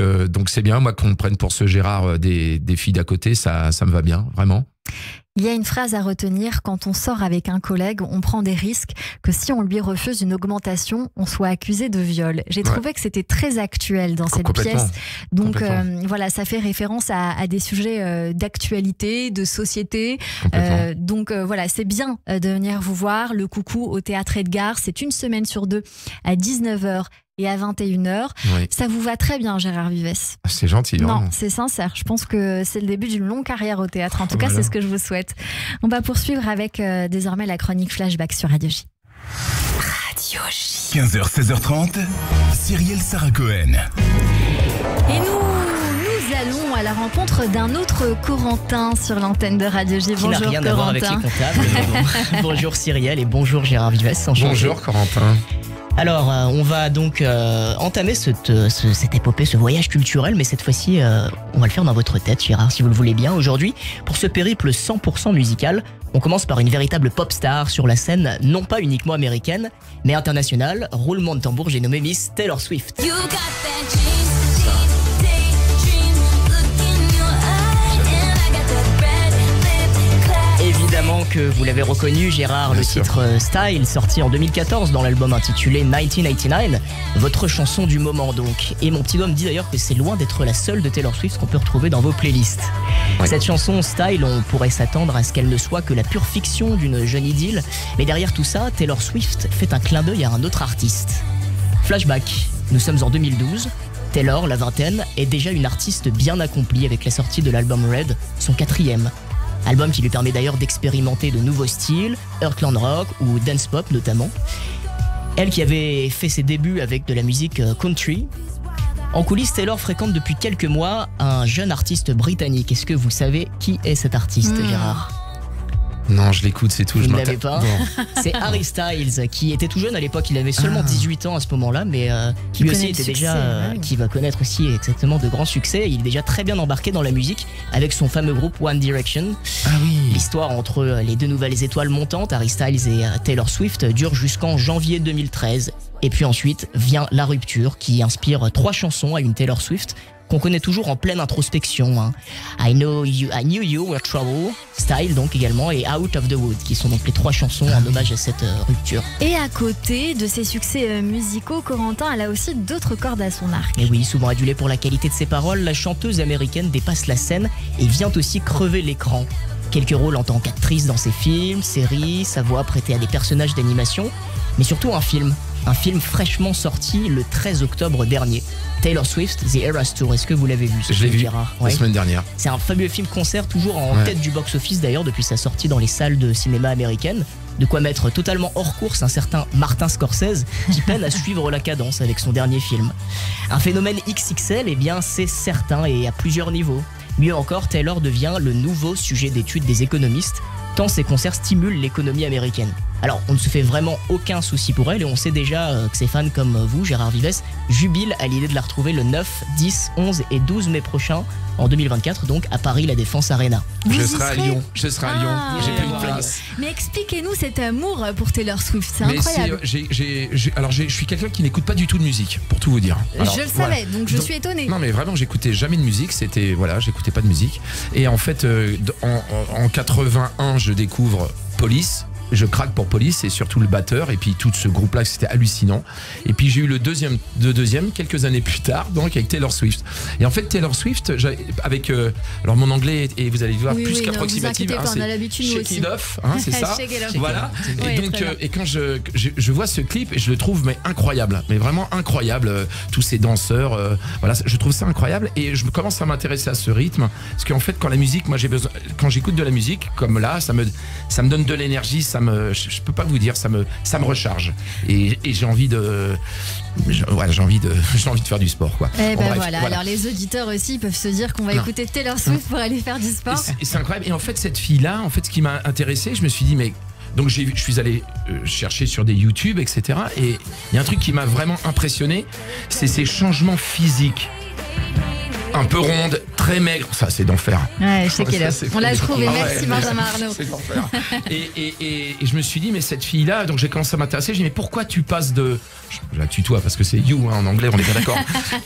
c'est bien, moi, qu'on me prenne pour ce Gérard des filles d'à côté, ça me va bien, vraiment. Il y a une phrase à retenir, quand on sort avec un collègue, on prend des risques que si on lui refuse une augmentation, on soit accusé de viol. J'ai trouvé que c'était très actuel dans cette pièce. Donc voilà, ça fait référence à des sujets d'actualité, de société. Donc voilà, c'est bien de venir vous voir. Le Coucou au Théâtre Edgar, c'est une semaine sur 2 à 19h. Et à 21h, ça vous va très bien, Gérard Vives. C'est gentil. Non, c'est sincère. Je pense que c'est le début d'une longue carrière au théâtre. En tout cas, c'est ce que je vous souhaite. On va poursuivre avec désormais la chronique Flashback sur Radio J. Radio J. 15h, 16h30, Cyrielle Sarah Cohen. Et nous allons à la rencontre d'un autre Corentin sur l'antenne de Radio J. Bonjour, Corentin. Qui n'a rien à voir avec les comptables. Bonjour Cyrielle et bonjour Gérard Vives. Bonjour Corentin. Alors, on va donc entamer cette épopée, ce voyage culturel, mais cette fois-ci, on va le faire dans votre tête, Gérard, si vous le voulez bien. Aujourd'hui, pour ce périple 100% musical, on commence par une véritable pop star sur la scène, non pas uniquement américaine, mais internationale. Roulement de tambour, j'ai nommé Miss Taylor Swift. Évidemment que vous l'avez reconnu, Gérard, le titre Style, sorti en 2014 dans l'album intitulé 1989, votre chanson du moment donc. Et mon petit doigt me dit d'ailleurs que c'est loin d'être la seule de Taylor Swift qu'on peut retrouver dans vos playlists. Cette chanson Style, on pourrait s'attendre à ce qu'elle ne soit que la pure fiction d'une jeune idylle, mais derrière tout ça, Taylor Swift fait un clin d'œil à un autre artiste. Flashback, nous sommes en 2012. Taylor, la vingtaine, est déjà une artiste bien accomplie avec la sortie de l'album Red, son 4e. Album qui lui permet d'ailleurs d'expérimenter de nouveaux styles, Heartland Rock ou Dance Pop notamment. Elle qui avait fait ses débuts avec de la musique country. En coulisses, Taylor fréquente depuis quelques mois un jeune artiste britannique. Est-ce que vous savez qui est cet artiste, Gérard ? Non, je l'écoute, c'est tout. Vous ne l'avez pas ? C'est Harry Styles, qui était tout jeune à l'époque. Il avait seulement 18 ans à ce moment-là, mais qui lui aussi était déjà, qui va connaître aussi exactement de grands succès. Il est déjà très bien embarqué dans la musique avec son fameux groupe One Direction. L'histoire entre les deux nouvelles étoiles montantes, Harry Styles et Taylor Swift, dure jusqu'en janvier 2013. Et puis ensuite vient la rupture qui inspire 3 chansons à une Taylor Swift qu'on connaît toujours en pleine introspection. I Knew You Were Trouble, Style donc également, et Out of the Wood, qui sont donc les 3 chansons en hommage à cette rupture. Et à côté de ses succès musicaux, Corentin, elle a aussi d'autres cordes à son arc. Et oui, souvent adulée pour la qualité de ses paroles, la chanteuse américaine dépasse la scène et vient aussi crever l'écran. Quelques rôles en tant qu'actrice dans ses films, séries, sa voix prêtée à des personnages d'animation, mais surtout un film fraîchement sorti le 13 octobre dernier. Taylor Swift, The Eras Tour. Est-ce que vous l'avez vu? Je l'ai vu la semaine dernière. C'est un fabuleux film-concert, toujours en tête du box-office d'ailleurs depuis sa sortie dans les salles de cinéma américaines. De quoi mettre totalement hors course un certain Martin Scorsese qui peine à suivre la cadence avec son dernier film. Un phénomène XXL, eh bien c'est certain et à plusieurs niveaux. Mieux encore, Taylor devient le nouveau sujet d'étude des économistes, tant ses concerts stimulent l'économie américaine. Alors, on ne se fait vraiment aucun souci pour elle et on sait déjà que ses fans comme vous, Gérard Vives, jubilent à l'idée de la retrouver le 9, 10, 11 et 12 mai prochain, en 2024, donc à Paris, la Défense Arena. Je serai à Lyon. J'ai plus de place. Mais expliquez-nous cet amour pour Taylor Swift, c'est incroyable. Alors, je suis quelqu'un qui n'écoute pas du tout de musique, pour tout vous dire. Alors, je le savais, donc je suis étonnée. Non, mais vraiment, j'écoutais jamais de musique. J'écoutais pas de musique. Et en fait, en 81, je découvre Police. Je craque pour Police et surtout le batteur et puis tout ce groupe-là, c'était hallucinant. Et puis j'ai eu le deuxième quelques années plus tard, donc avec Taylor Swift. Et en fait, Taylor Swift, avec alors mon anglais et vous allez voir plus qu'approximatif, c'est Shake It Off, c'est ça. Voilà. Et donc et quand je vois ce clip, et je le trouve incroyable, mais vraiment incroyable. Tous ces danseurs, voilà, je trouve ça incroyable et je commence à m'intéresser à ce rythme parce qu'en fait, quand la musique, moi j'ai besoin, quand j'écoute de la musique comme là, ça me donne de l'énergie, je peux pas vous dire, ça me recharge et j'ai envie de faire du sport quoi. Voilà. Alors les auditeurs aussi peuvent se dire qu'on va écouter Taylor Swift pour aller faire du sport. Et c'est incroyable. Et en fait cette fille là, ce qui m'a intéressé, je me suis dit mais Donc je suis allé chercher sur des YouTube, etc. Et il y a un truc qui m'a vraiment impressionné, c'est ces changements physiques. Un peu ronde, très maigre, ça c'est d'enfer. Ouais, je sais qu'elle est. On l'a trouvé, merci Benjamin Arnault. C'est d'enfer. Et je me suis dit, mais cette fille-là, donc j'ai commencé à m'intéresser, j'ai dit, mais pourquoi tu passes de. Je la tutoie parce que c'est you hein, en anglais, on est bien d'accord.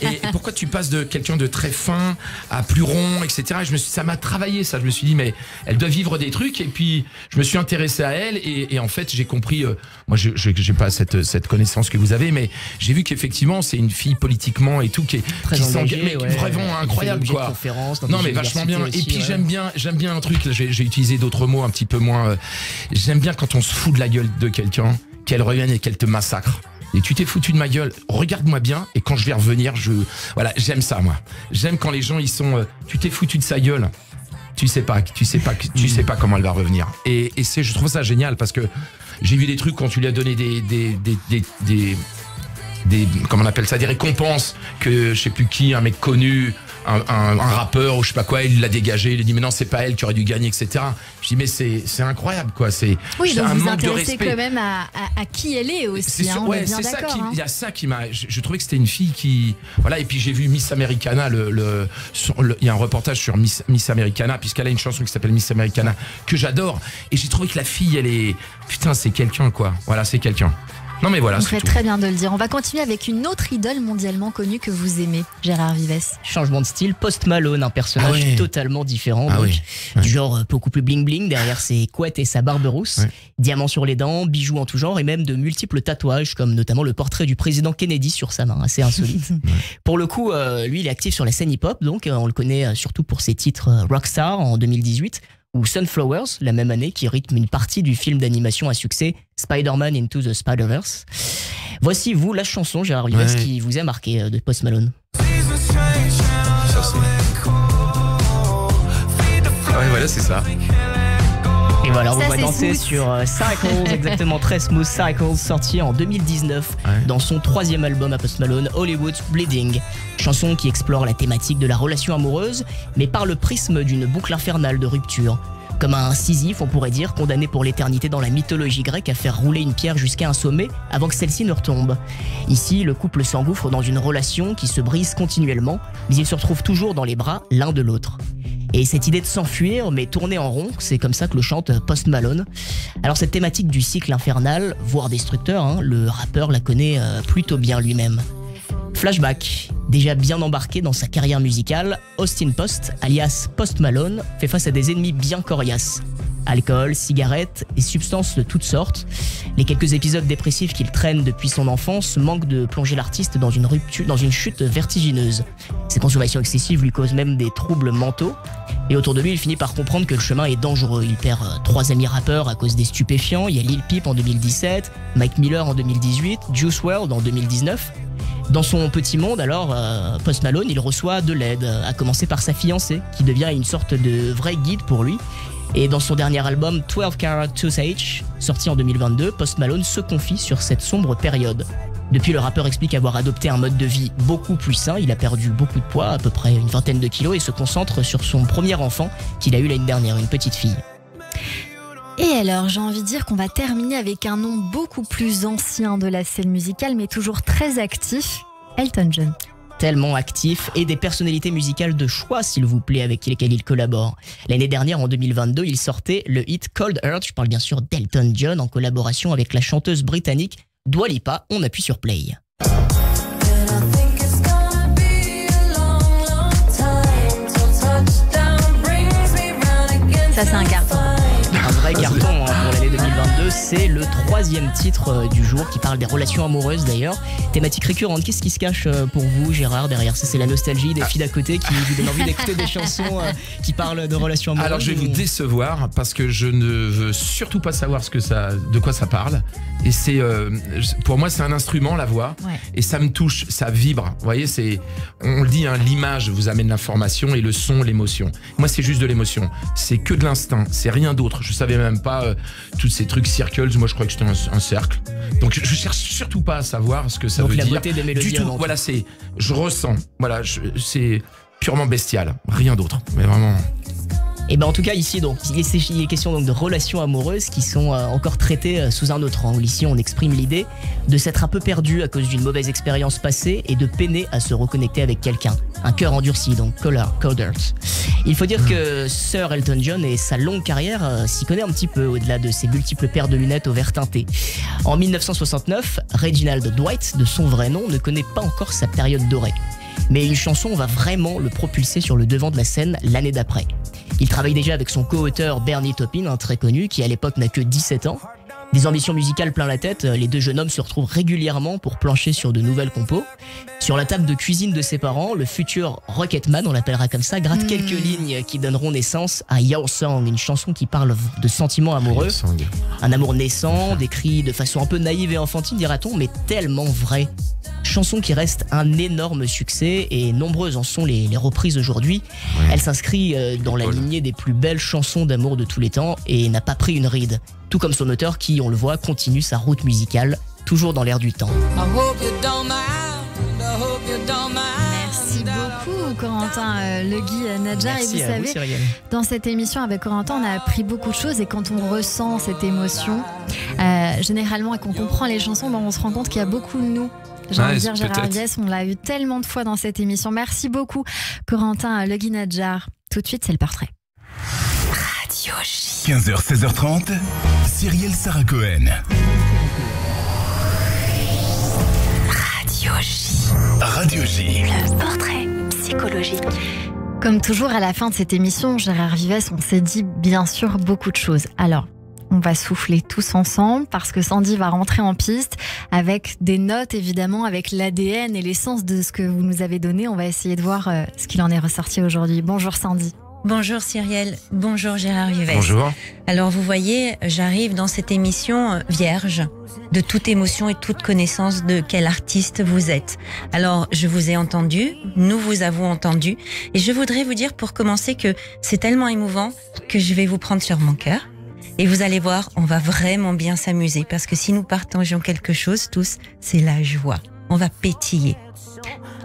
Et pourquoi tu passes de quelqu'un de très fin à plus rond, etc. Et ça m'a travaillé ça, je me suis dit, mais elle doit vivre des trucs. Et puis je me suis intéressé à elle et en fait j'ai compris, moi j'ai pas cette connaissance que vous avez, mais j'ai vu qu'effectivement c'est une fille politiquement et tout qui s'engage, mais vraiment incroyable quoi. Non mais vachement bien. Aussi, et puis j'aime bien un truc, j'ai utilisé d'autres mots un petit peu moins. J'aime bien quand on se fout de la gueule de quelqu'un, qu'elle revienne et qu'elle te massacre. Et tu t'es foutu de ma gueule, regarde-moi bien et quand je vais revenir, voilà, j'aime ça moi. J'aime quand les gens ils sont tu t'es foutu de sa gueule. Tu sais pas comment elle va revenir. Et je trouve ça génial parce que j'ai vu des trucs quand tu lui as donné des comment on appelle ça, des récompenses que je sais plus qui, un mec connu, un rappeur ou je sais pas quoi, il l'a dégagé, il a dit mais non c'est pas elle qui aurait dû gagner, etc. Je dis mais c'est incroyable quoi, oui, donc un vous manque de intéressez respect. à qui elle est aussi. C'est on est bien ça d'accord. il y a ça qui m'a, je trouvais que c'était une fille qui, voilà, et puis j'ai vu Miss Americana, il y a un reportage sur Miss Americana puisqu'elle a une chanson qui s'appelle Miss Americana que j'adore et j'ai trouvé que la fille elle est, putain c'est quelqu'un quoi, voilà c'est quelqu'un. Non mais voilà, vous faites très bien de le dire. On va continuer avec une autre idole mondialement connue que vous aimez, Gérard Vives. Changement de style, Post Malone, un personnage totalement différent, du genre beaucoup plus bling bling derrière ses couettes et sa barbe rousse, diamants sur les dents, bijoux en tout genre et même de multiples tatouages comme notamment le portrait du président Kennedy sur sa main, assez insolite. Pour le coup, lui il est actif sur la scène hip-hop, donc on le connaît surtout pour ses titres Rockstar en 2018. Ou Sunflowers, la même année, qui rythme une partie du film d'animation à succès Spider-Man Into the Spider-Verse. Voici, vous, la chanson, Gérard Vives, qui vous a marqué de Post Malone. Voilà, c'est ça. Et voilà, on va danser sur Cycles, exactement, très smooth Cycles, sorti en 2019 dans son 3e album à Post Malone, Hollywood's Bleeding. Chanson qui explore la thématique de la relation amoureuse, mais par le prisme d'une boucle infernale de rupture. Comme un Sisyphe, on pourrait dire, condamné pour l'éternité dans la mythologie grecque à faire rouler une pierre jusqu'à un sommet avant que celle-ci ne retombe. Ici, le couple s'engouffre dans une relation qui se brise continuellement, mais ils se retrouvent toujours dans les bras l'un de l'autre. Et cette idée de s'enfuir, mais tourner en rond, c'est comme ça que le chante Post Malone. Alors cette thématique du cycle infernal, voire destructeur, le rappeur la connaît plutôt bien lui-même. Flashback, déjà bien embarqué dans sa carrière musicale, Austin Post, alias Post Malone, fait face à des ennemis bien coriaces. Alcool, cigarettes et substances de toutes sortes. Les quelques épisodes dépressifs qu'il traîne depuis son enfance manquent de plonger l'artiste dans une chute vertigineuse. Ses consommations excessives lui causent même des troubles mentaux. Et autour de lui, il finit par comprendre que le chemin est dangereux. Il perd 3 amis rappeurs à cause des stupéfiants. Il y a Lil Peep en 2017, Mike Miller en 2018, Juice WRLD en 2019. Dans son petit monde, alors, Post Malone, il reçoit de l'aide, à commencer par sa fiancée, qui devient une sorte de vrai guide pour lui. Et dans son dernier album 12 Carat Osage, sorti en 2022, Post Malone se confie sur cette sombre période. Depuis, le rappeur explique avoir adopté un mode de vie beaucoup plus sain, il a perdu beaucoup de poids, à peu près une vingtaine de kilos, et se concentre sur son premier enfant qu'il a eu l'année dernière, une petite fille. Et alors, j'ai envie de dire qu'on va terminer avec un nom beaucoup plus ancien de la scène musicale, mais toujours très actif, Elton John. Tellement actif et des personnalités musicales de choix, s'il vous plaît, avec lesquelles il collabore. L'année dernière, en 2022, il sortait le hit Cold Earth, je parle bien sûr d'Elton John, en collaboration avec la chanteuse britannique Dua Lipa. On appuie sur play. Ça, c'est un carton. Un vrai carton pour l'année 2022, c'est le 3e titre du jour qui parle des relations amoureuses d'ailleurs. Thématique récurrente, qu'est-ce qui se cache pour vous Gérard derrière ça? C'est la nostalgie des filles d'à côté qui vous donnent envie d'écouter des chansons qui parlent de relations amoureuses? Alors je vais vous décevoir parce que je ne veux surtout pas savoir de quoi ça parle. Et c'est pour moi c'est un instrument, la voix, et ça me touche, ça vibre. Vous voyez, on le dit, l'image vous amène l'information et le son l'émotion. Moi c'est juste de l'émotion, c'est que de l'instinct, c'est rien d'autre. Je savais même pas tous ces trucs circles, moi je croyais que c'était un cercle. Donc je cherche surtout pas à savoir ce que ça veut dire. Donc la beauté des mélodies. Du tout. Voilà, je ressens. Voilà, c'est purement bestial, rien d'autre. Mais vraiment. Et ben en tout cas ici donc il est question donc de relations amoureuses qui sont encore traitées sous un autre angle. Ici on exprime l'idée de s'être un peu perdu à cause d'une mauvaise expérience passée et de peiner à se reconnecter avec quelqu'un. Un cœur endurci donc Cold Heart. Il faut dire que Sir Elton John et sa longue carrière s'y connaît un petit peu au-delà de ses multiples paires de lunettes au vert teinté. En 1969, Reginald Dwight, de son vrai nom, ne connaît pas encore sa période dorée. Mais une chanson va vraiment le propulser sur le devant de la scène l'année d'après. Il travaille déjà avec son co-auteur Bernie Taupin, très connu, qui à l'époque n'a que 17 ans. Des ambitions musicales plein la tête, les deux jeunes hommes se retrouvent régulièrement pour plancher sur de nouvelles compos. Sur la table de cuisine de ses parents, le futur Rocketman, on l'appellera comme ça, gratte quelques lignes qui donneront naissance à Your Song, une chanson qui parle de sentiments amoureux. Un amour naissant, décrit de façon un peu naïve et enfantine, dira-t-on, mais tellement vrai. Chanson qui reste un énorme succès et nombreuses en sont les reprises aujourd'hui. Ouais. Elle s'inscrit dans la lignée des plus belles chansons d'amour de tous les temps et n'a pas pris une ride. Tout comme son auteur qui, on le voit, continue sa route musicale, toujours dans l'air du temps. Merci beaucoup Corentin Legui Nadjar. Merci et vous savez, Cyrielle. Dans cette émission avec Corentin, on a appris beaucoup de choses et quand on ressent cette émotion, généralement, et qu'on comprend les chansons, on se rend compte qu'il y a beaucoup de nous. J'ai envie de dire Gérard Viès, on l'a eu tellement de fois dans cette émission. Merci beaucoup Corentin Legui Nadjar. Tout de suite, c'est le portrait. Radio J. 15h, 16h30, Cyrielle Sarah Cohen. Radio J. Radio J. Le portrait psychologique. Comme toujours, à la fin de cette émission, Gérard Viès, on s'est dit bien sûr beaucoup de choses. Alors, on va souffler tous ensemble parce que Sandy va rentrer en piste avec des notes, évidemment, avec l'ADN et l'essence de ce que vous nous avez donné. On va essayer de voir ce qu'il en est ressorti aujourd'hui. Bonjour Sandy. Bonjour Cyrielle, bonjour Gérard Vives. Bonjour. Alors vous voyez, j'arrive dans cette émission vierge de toute émotion et toute connaissance de quel artiste vous êtes. Alors je vous ai entendu, nous vous avons entendu et je voudrais vous dire pour commencer que c'est tellement émouvant que je vais vous prendre sur mon cœur. Et vous allez voir, on va vraiment bien s'amuser parce que si nous partageons quelque chose tous, c'est la joie. On va pétiller.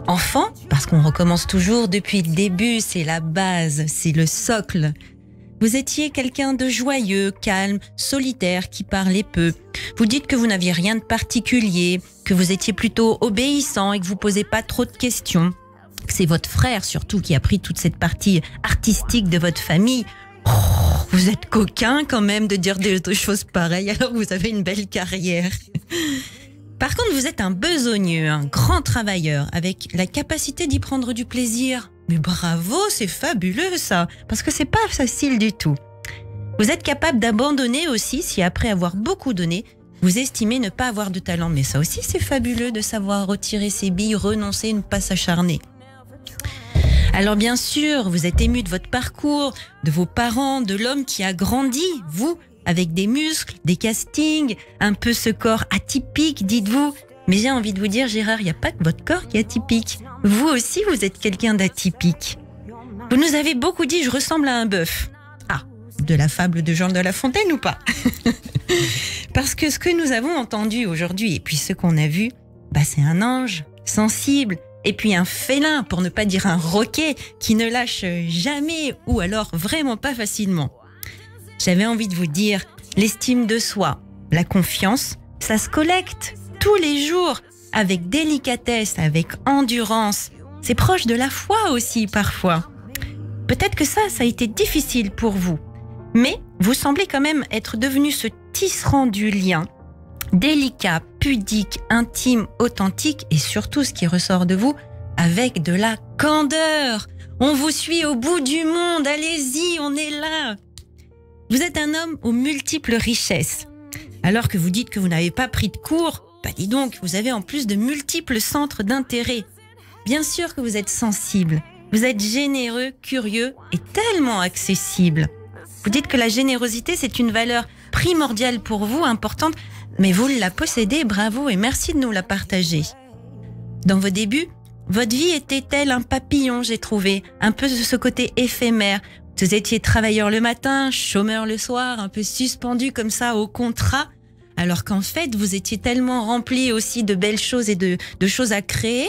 Enfant, parce qu'on recommence toujours depuis le début, c'est la base, c'est le socle. Vous étiez quelqu'un de joyeux, calme, solitaire, qui parlait peu. Vous dites que vous n'aviez rien de particulier, que vous étiez plutôt obéissant et que vous posez pas trop de questions. C'est votre frère surtout qui a pris toute cette partie artistique de votre famille. Oh, vous êtes coquin quand même de dire des choses pareilles alors que vous avez une belle carrière. Par contre, vous êtes un besogneux, un grand travailleur, avec la capacité d'y prendre du plaisir. Mais bravo, c'est fabuleux ça, parce que c'est pas facile du tout. Vous êtes capable d'abandonner aussi si après avoir beaucoup donné, vous estimez ne pas avoir de talent. Mais ça aussi, c'est fabuleux de savoir retirer ses billes, renoncer, ne pas s'acharner. Alors bien sûr, vous êtes ému de votre parcours, de vos parents, de l'homme qui a grandi, vous, avec des muscles, des castings, un peu ce corps atypique, dites-vous. Mais j'ai envie de vous dire, Gérard, il n'y a pas que votre corps qui est atypique. Vous aussi, vous êtes quelqu'un d'atypique. Vous nous avez beaucoup dit, je ressemble à un bœuf. Ah, de la fable de Jean de La Fontaine ou pas? Parce que ce que nous avons entendu aujourd'hui, et puis ce qu'on a vu, c'est un ange, sensible, et puis un félin, pour ne pas dire un roquet, qui ne lâche jamais, ou alors vraiment pas facilement. J'avais envie de vous dire, l'estime de soi, la confiance, ça se collecte tous les jours, avec délicatesse, avec endurance. C'est proche de la foi aussi parfois. Peut-être que ça a été difficile pour vous, mais vous semblez quand même être devenu ce tisserand du lien, délicat, pudique, intime, authentique et surtout ce qui ressort de vous, avec de la candeur. On vous suit au bout du monde, allez-y, on est là. Vous êtes un homme aux multiples richesses. Alors que vous dites que vous n'avez pas pris de cours, dis donc, vous avez en plus de multiples centres d'intérêt. Bien sûr que vous êtes sensible, vous êtes généreux, curieux et tellement accessible. Vous dites que la générosité, c'est une valeur primordiale pour vous, importante, mais vous la possédez, bravo et merci de nous la partager. Dans vos débuts, votre vie était telle un papillon, j'ai trouvé, un peu de ce côté éphémère. Vous étiez travailleur le matin, chômeur le soir, un peu suspendu comme ça au contrat, alors qu'en fait, vous étiez tellement rempli aussi de belles choses et de choses à créer.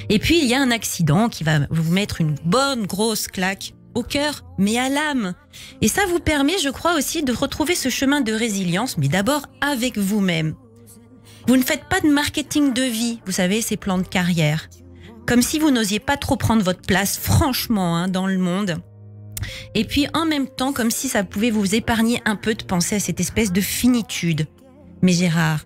Et puis, il y a un accident qui va vous mettre une bonne grosse claque. au cœur, mais à l'âme. Et ça vous permet, je crois aussi, de retrouver ce chemin de résilience, mais d'abord avec vous-même. Vous ne faites pas de marketing de vie, vous savez, ces plans de carrière. Comme si vous n'osiez pas trop prendre votre place, franchement, dans le monde. Et puis, en même temps, comme si ça pouvait vous épargner un peu de penser à cette espèce de finitude. Mais Gérard,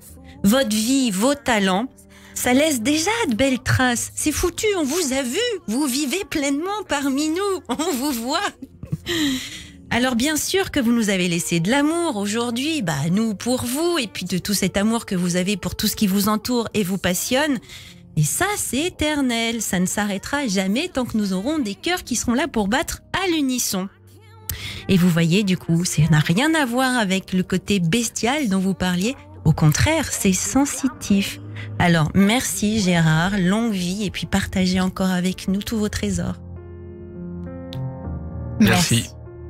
votre vie, vos talents, ça laisse déjà de belles traces. C'est foutu, on vous a vu. Vous vivez pleinement parmi nous. On vous voit. Alors bien sûr que vous nous avez laissé de l'amour aujourd'hui, nous pour vous, et puis de tout cet amour que vous avez pour tout ce qui vous entoure et vous passionne. Et ça, c'est éternel. Ça ne s'arrêtera jamais tant que nous aurons des cœurs qui seront là pour battre à l'unisson. Et vous voyez, du coup, ça n'a rien à voir avec le côté bestial dont vous parliez. Au contraire, c'est sensitif. Alors, merci Gérard, longue vie, et puis partagez encore avec nous tous vos trésors. Merci.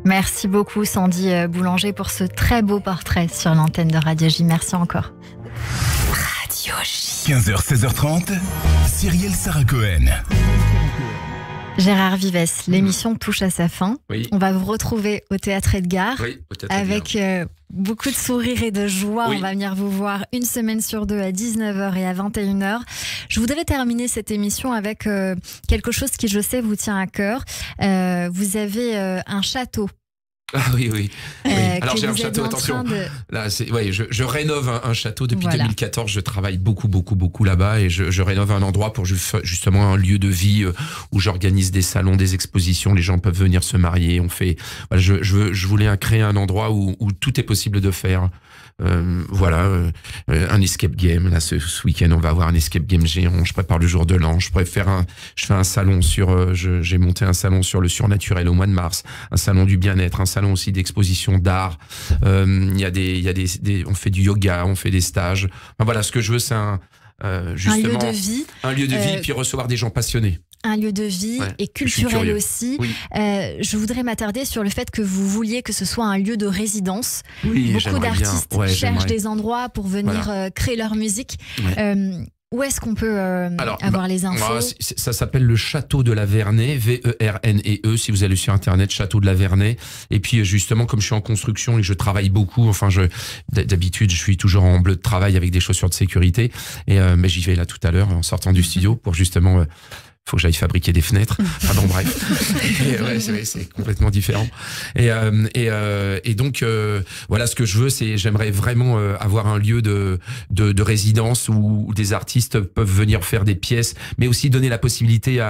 Merci beaucoup Sandy Boulanger pour ce très beau portrait sur l'antenne de Radio J. Merci encore. Radio J. 15h, 16h30, Cyrielle Sarah Cohen. Gérard Vives, l'émission touche à sa fin. Oui. On va vous retrouver au Théâtre Edgar, avec beaucoup de sourires et de joie. Oui. On va venir vous voir une semaine sur deux à 19h et à 21h. Je voudrais terminer cette émission avec quelque chose qui, je sais, vous tient à cœur. Vous avez un château. Ah oui. Alors j'ai un château, attention. Là, je rénove un château depuis 2014. Je travaille beaucoup là-bas et je rénove un endroit pour justement un lieu de vie où j'organise des salons, des expositions. Les gens peuvent venir se marier. On fait. Voilà, je voulais créer un endroit où tout est possible de faire. Un escape game. Là, ce week-end, on va avoir un escape game géant. Je prépare le jour de l'an. Je fais un salon j'ai monté un salon sur le surnaturel au mois de mars, un salon du bien-être, un salon aussi d'exposition d'art. Il y a on fait du yoga, on fait des stages. Enfin, voilà, ce que je veux, c'est justement un lieu de vie, et puis recevoir des gens passionnés. Un lieu de vie et culturel aussi. Oui. Je voudrais m'attarder sur le fait que vous vouliez que ce soit un lieu de résidence. Oui, beaucoup d'artistes cherchent des endroits pour venir créer leur musique. Où est-ce qu'on peut avoir les infos? Ça s'appelle le Château de la Vernée, V-E-R-N-E-E, si vous allez sur Internet, Château de la Vernée. Et puis justement, comme je suis en construction et je travaille beaucoup, d'habitude, je suis toujours en bleu de travail avec des chaussures de sécurité. Mais j'y vais là tout à l'heure, en sortant du studio, pour justement... faut que j'aille fabriquer des fenêtres. Pardon, bref. C'est complètement différent. Et donc, voilà, ce que je veux, j'aimerais vraiment avoir un lieu de résidence où des artistes peuvent venir faire des pièces, mais aussi donner la possibilité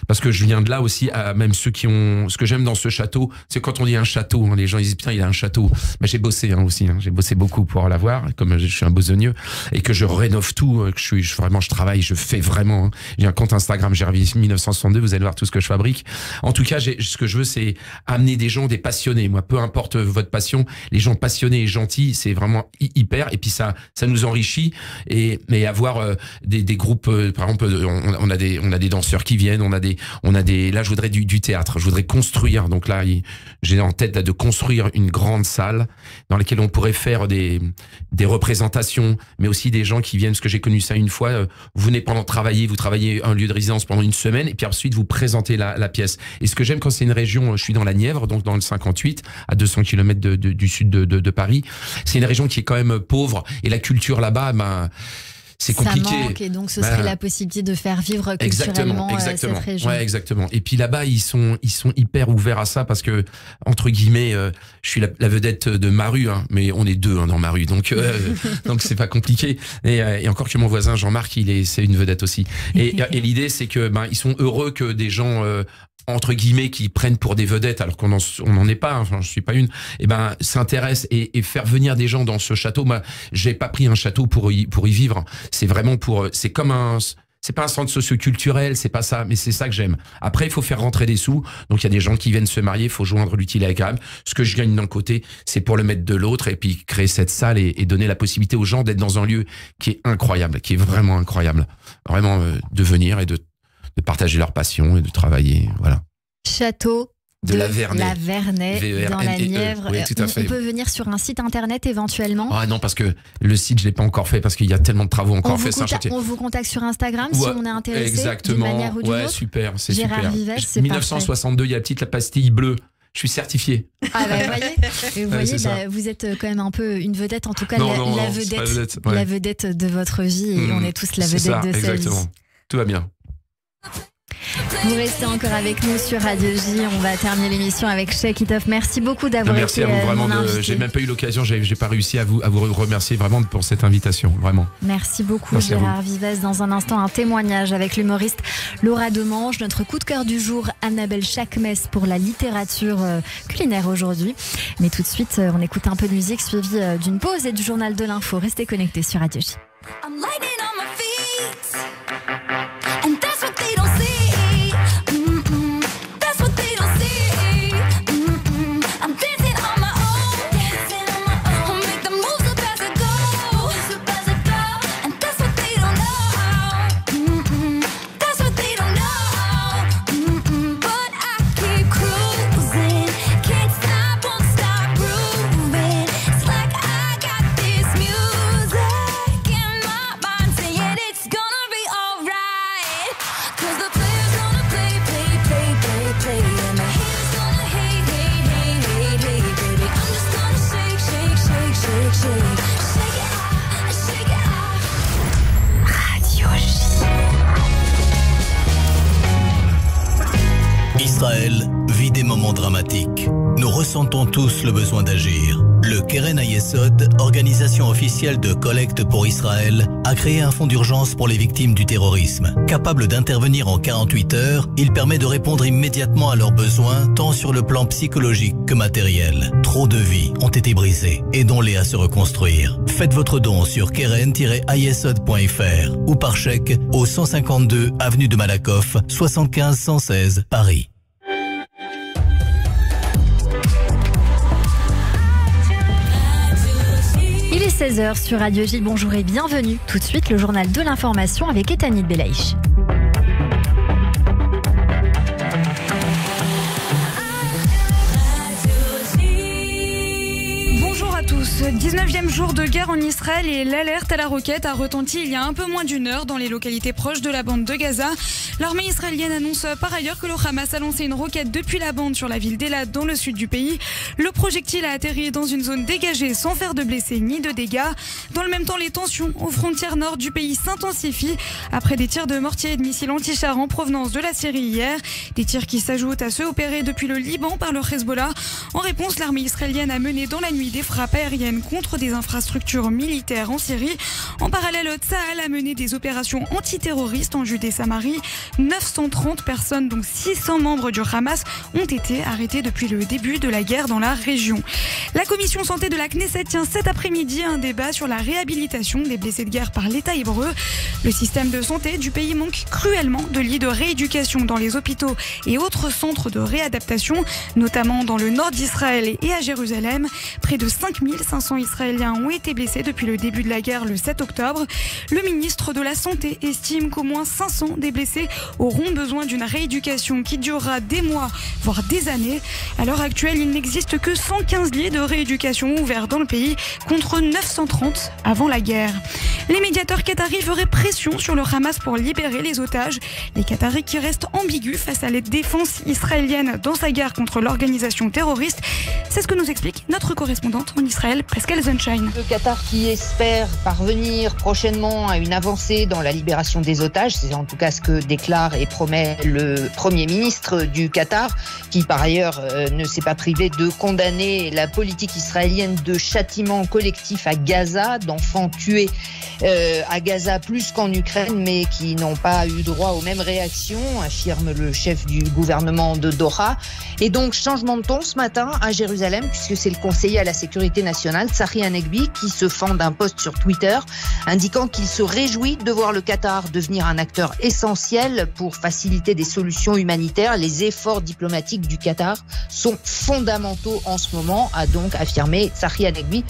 parce que je viens de là aussi, à même ceux qui ont... Ce que j'aime dans ce château, c'est quand on dit un château, les gens ils disent putain, il a un château. Mais j'ai bossé aussi, j'ai bossé beaucoup pour l'avoir, comme je suis un besogneux, et que je rénove tout, que je travaille, je fais vraiment. J'ai un compte Instagram, Gervis 1962, vous allez voir tout ce que je fabrique. En tout cas, ce que je veux, c'est amener des gens, des passionnés. Moi, peu importe votre passion, les gens passionnés et gentils, c'est vraiment hyper. Et puis ça nous enrichit. Mais avoir des groupes, par exemple, on a des danseurs qui viennent, on a des. Là, je voudrais du théâtre. Je voudrais construire. Donc là, j'ai en tête de construire une grande salle dans laquelle on pourrait faire des représentations, mais aussi des gens qui viennent. Parce que j'ai connu ça une fois. Vous venez vous travaillez un lieu de résidence pendant une semaine, et puis ensuite vous présentez la pièce. Et ce que j'aime quand c'est une région, je suis dans la Nièvre, donc dans le 58, à 200 km du sud de Paris. C'est une région qui est quand même pauvre, et la culture là-bas, c'est compliqué. Ça manque, et donc ce serait la possibilité de faire vivre culturellement cette région. Ouais, exactement. Et puis là-bas, ils sont hyper ouverts à ça, parce que, entre guillemets, je suis la vedette de ma rue, mais on est deux dans ma rue, donc c'est pas compliqué. Et encore que mon voisin Jean-Marc, c'est une vedette aussi. Et l'idée, c'est que ils sont heureux que des gens entre guillemets, qui prennent pour des vedettes alors qu'on n'en est pas, je suis pas une, s'intéressent et faire venir des gens dans ce château. Moi, j'ai pas pris un château pour y vivre. C'est vraiment c'est pas un centre socio-culturel, c'est pas ça, mais c'est ça que j'aime. Après, il faut faire rentrer des sous. Donc, il y a des gens qui viennent se marier, il faut joindre l'utile à l'agréable. Ce que je gagne d'un côté, c'est pour le mettre de l'autre, et puis créer cette salle et donner la possibilité aux gens d'être dans un lieu qui est incroyable, qui est vraiment incroyable. Vraiment, de venir et de partager leur passion et de travailler, voilà. Château de la Vernay. La Vernay, dans la Nièvre. Oui, tout à fait. On peut venir sur un site internet éventuellement. Ah non, parce que le site, je l'ai pas encore fait parce qu'il y a tellement de travaux encore fait. On vous contacte sur Instagram si on est intéressé d'une manière ou d'une autre. Super, c'est Gérard super. Vives, c'est 1962, il y a la pastille bleue. Je suis certifié. Ah bah vous voyez, vous êtes quand même un peu une vedette, en tout cas la vedette de votre vie, et on est tous la vedette de sa vie. Exactement. Tout va bien. Vous restez encore avec nous sur Radio J. On va terminer l'émission avec Shake It Off. Merci beaucoup d'avoir été Merci à vous, vraiment. J'ai même pas eu l'occasion, j'ai pas réussi à vous remercier vraiment pour cette invitation, vraiment. Merci beaucoup, Gérard Vives. Dans un instant, un témoignage avec l'humoriste Laura Demange. Notre coup de cœur du jour, Annabelle Chakmes pour la littérature culinaire aujourd'hui. Mais tout de suite, on écoute un peu de musique suivie d'une pause et du journal de l'info. Restez connectés sur Radio J. Israël vit des moments dramatiques. Nous ressentons tous le besoin d'agir. Le Keren Hayesod, organisation officielle de collecte pour Israël, a créé un fonds d'urgence pour les victimes du terrorisme. Capable d'intervenir en 48 heures, il permet de répondre immédiatement à leurs besoins, tant sur le plan psychologique que matériel. Trop de vies ont été brisées. Aidons-les à se reconstruire. Faites votre don sur keren-hayesod.fr ou par chèque au 152 avenue de Malakoff, 75 116 Paris. Il est 16h sur Radio J. Bonjour et bienvenue. Tout de suite, le journal de l'information avec Etanit Belaïch. Bonjour à tous. 19e jour de guerre en Israël et l'alerte à la roquette a retenti il y a un peu moins d'une heure dans les localités proches de la bande de Gaza. L'armée israélienne annonce par ailleurs que le Hamas a lancé une roquette depuis la bande sur la ville d'Elat dans le sud du pays. Le projectile a atterri dans une zone dégagée sans faire de blessés ni de dégâts. Dans le même temps, les tensions aux frontières nord du pays s'intensifient après des tirs de mortiers et de missiles anti-chars en provenance de la Syrie hier. Des tirs qui s'ajoutent à ceux opérés depuis le Liban par le Hezbollah. En réponse, l'armée israélienne a mené dans la nuit des frappes aériennes contre des infrastructures militaires en Syrie. En parallèle, Tsahal a mené des opérations antiterroristes en Judée-Samarie. 930 personnes, dont 600 membres du Hamas, ont été arrêtés depuis le début de la guerre dans la région. La commission santé de la Knesset tient cet après-midi un débat sur la réhabilitation des blessés de guerre par l'État hébreu. Le système de santé du pays manque cruellement de lits de rééducation dans les hôpitaux et autres centres de réadaptation, notamment dans le nord d'Israël et à Jérusalem. Près de 5500 Israéliens ont été blessés depuis le début de la guerre le 7 octobre. Le ministre de la Santé estime qu'au moins 500 des blessés auront besoin d'une rééducation qui durera des mois, voire des années. À l'heure actuelle, il n'existe que 115 lits de rééducation ouverts dans le pays, contre 930 avant la guerre. Les médiateurs qataris feraient pression sur le Hamas pour libérer les otages. Les Qataris qui restent ambigus face à la défense israélienne dans sa guerre contre l'organisation terroriste. C'est ce que nous explique notre correspondante en Israël, Pascal Sunshine. Le Qatar qui espère parvenir prochainement à une avancée dans la libération des otages, c'est en tout cas ce que déclare et promet le Premier ministre du Qatar, qui par ailleurs ne s'est pas privé de condamner la politique israélienne de châtiment collectif à Gaza, d'enfants tués à Gaza plus qu'en Ukraine, mais qui n'ont pas eu droit aux mêmes réactions, affirme le chef du gouvernement de Doha. Et donc changement de ton ce matin à Jérusalem, puisque c'est le conseiller à la sécurité nationale, Tzachi Hanegbi, qui se fend d'un post sur Twitter, indiquant qu'il se réjouit de voir le Qatar devenir un acteur essentiel pour faciliter des solutions humanitaires. Les efforts diplomatiques du Qatar sont fondamentaux en ce moment, a donc affirmé Tzachi Hanegbi.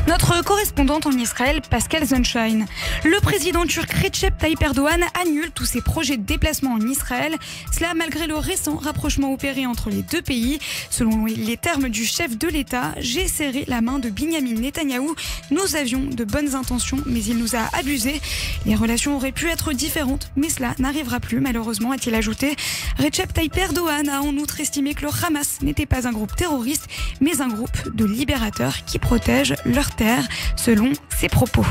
Notre correspondante en Israël, Pascal Sunshine. Le président turc Recep Tayyip Erdogan annule tous ses projets de déplacement en Israël. Cela malgré le récent rapprochement opéré entre les deux pays. Selon les termes du chef de l'État, j'ai serré la main de Binyamin Netanyahou. Nous avions de bonnes intentions, mais il nous a abusés. Les relations auraient pu être différentes, mais cela n'arrivera plus, malheureusement, a-t-il ajouté. Recep Tayyip Erdogan a en outre estimé que le Hamas n'était pas un groupe terroriste, mais un groupe de libérateurs qui protègent leur terre, selon ses propos.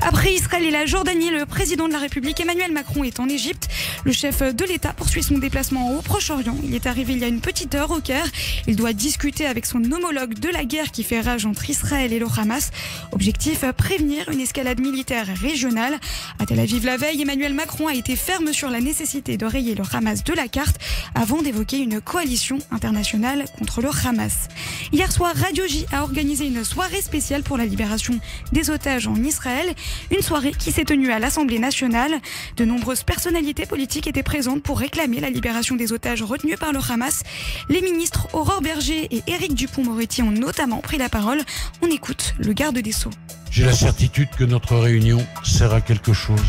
Après Israël et la Jordanie, le président de la République Emmanuel Macron est en Égypte. Le chef de l'État poursuit son déplacement au Proche-Orient. Il est arrivé il y a une petite heure au Caire. Il doit discuter avec son homologue de la guerre qui fait rage entre Israël et le Hamas. Objectif, prévenir une escalade militaire régionale. À Tel Aviv la veille, Emmanuel Macron a été ferme sur la nécessité de rayer le Hamas de la carte avant d'évoquer une coalition internationale contre le Hamas. Hier soir, Radio J a organisé une soirée spéciale pour la libération des otages en Israël. Une soirée qui s'est tenue à l'Assemblée nationale. De nombreuses personnalités politiques étaient présentes pour réclamer la libération des otages retenus par le Hamas. Les ministres Aurore Berger et Éric Dupond-Moretti ont notamment pris la parole. On écoute le garde des Sceaux. J'ai la certitude que notre réunion sert à quelque chose,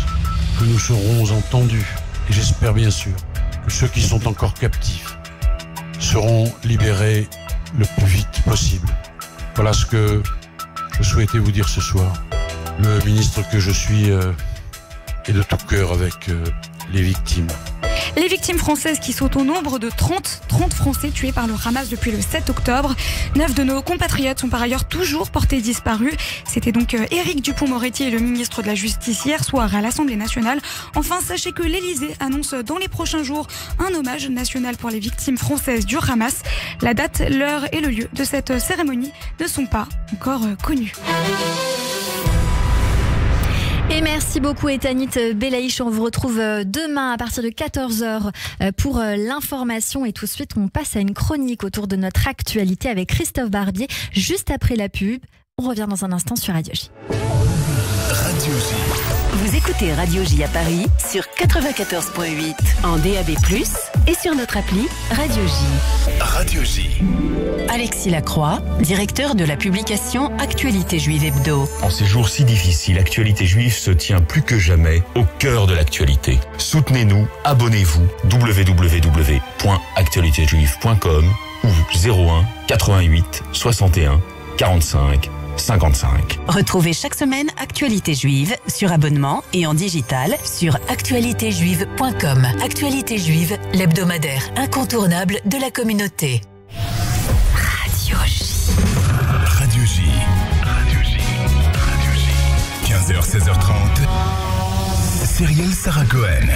que nous serons entendus. Et j'espère bien sûr que ceux qui sont encore captifs seront libérés le plus vite possible. Voilà ce que je souhaitais vous dire ce soir. Le ministre que je suis est de tout cœur avec les victimes. Les victimes françaises qui sont au nombre de 30 Français tués par le Hamas depuis le 7 octobre. 9 de nos compatriotes sont par ailleurs toujours portés disparus. C'était donc Éric Dupond-Moretti et le ministre de la Justice hier soir à l'Assemblée nationale. Enfin, sachez que l'Élysée annonce dans les prochains jours un hommage national pour les victimes françaises du Hamas. La date, l'heure et le lieu de cette cérémonie ne sont pas encore connus. Et merci beaucoup Etanit Belaïch. On vous retrouve demain à partir de 14h pour l'information. Et tout de suite, on passe à une chronique autour de notre actualité avec Christophe Barbier. Juste après la pub, on revient dans un instant sur Radio J. Radio J. Vous écoutez Radio J à Paris sur 94.8 en DAB+, et sur notre appli Radio J. Radio J. Alexis Lacroix, directeur de la publication Actualité Juive Hebdo. En ces jours si difficiles, Actualité Juive se tient plus que jamais au cœur de l'actualité. Soutenez-nous, abonnez-vous, www.actualitéjuive.com ou 01 88 61 45 55. Retrouvez chaque semaine Actualité Juive sur abonnement et en digital sur actualitéjuive.com. Actualité Juive, l'hebdomadaire incontournable de la communauté. Radio J. Radio J. Radio J. Radio J. 15h, 16h30. Cyrielle Sarah Cohen.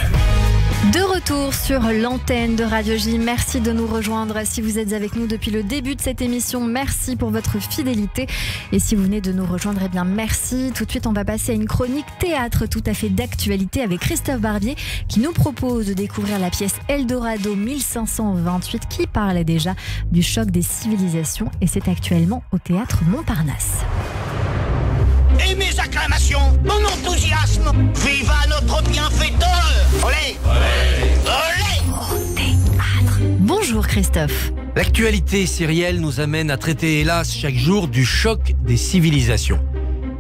De retour sur l'antenne de Radio J. Merci de nous rejoindre. Si vous êtes avec nous depuis le début de cette émission, merci pour votre fidélité. Et si vous venez de nous rejoindre, eh bien merci. Tout de suite, on va passer à une chronique théâtre tout à fait d'actualité avec Christophe Barbier qui nous propose de découvrir la pièce Eldorado 1528 qui parlait déjà du choc des civilisations. Et c'est actuellement au théâtre Montparnasse. Et mes acclamations, mon enthousiasme, viva notre bienfaiteur! Olé! Olé! Olé! Au théâtre. Bonjour Christophe. L'actualité Cyrielle nous amène à traiter hélas chaque jour du choc des civilisations.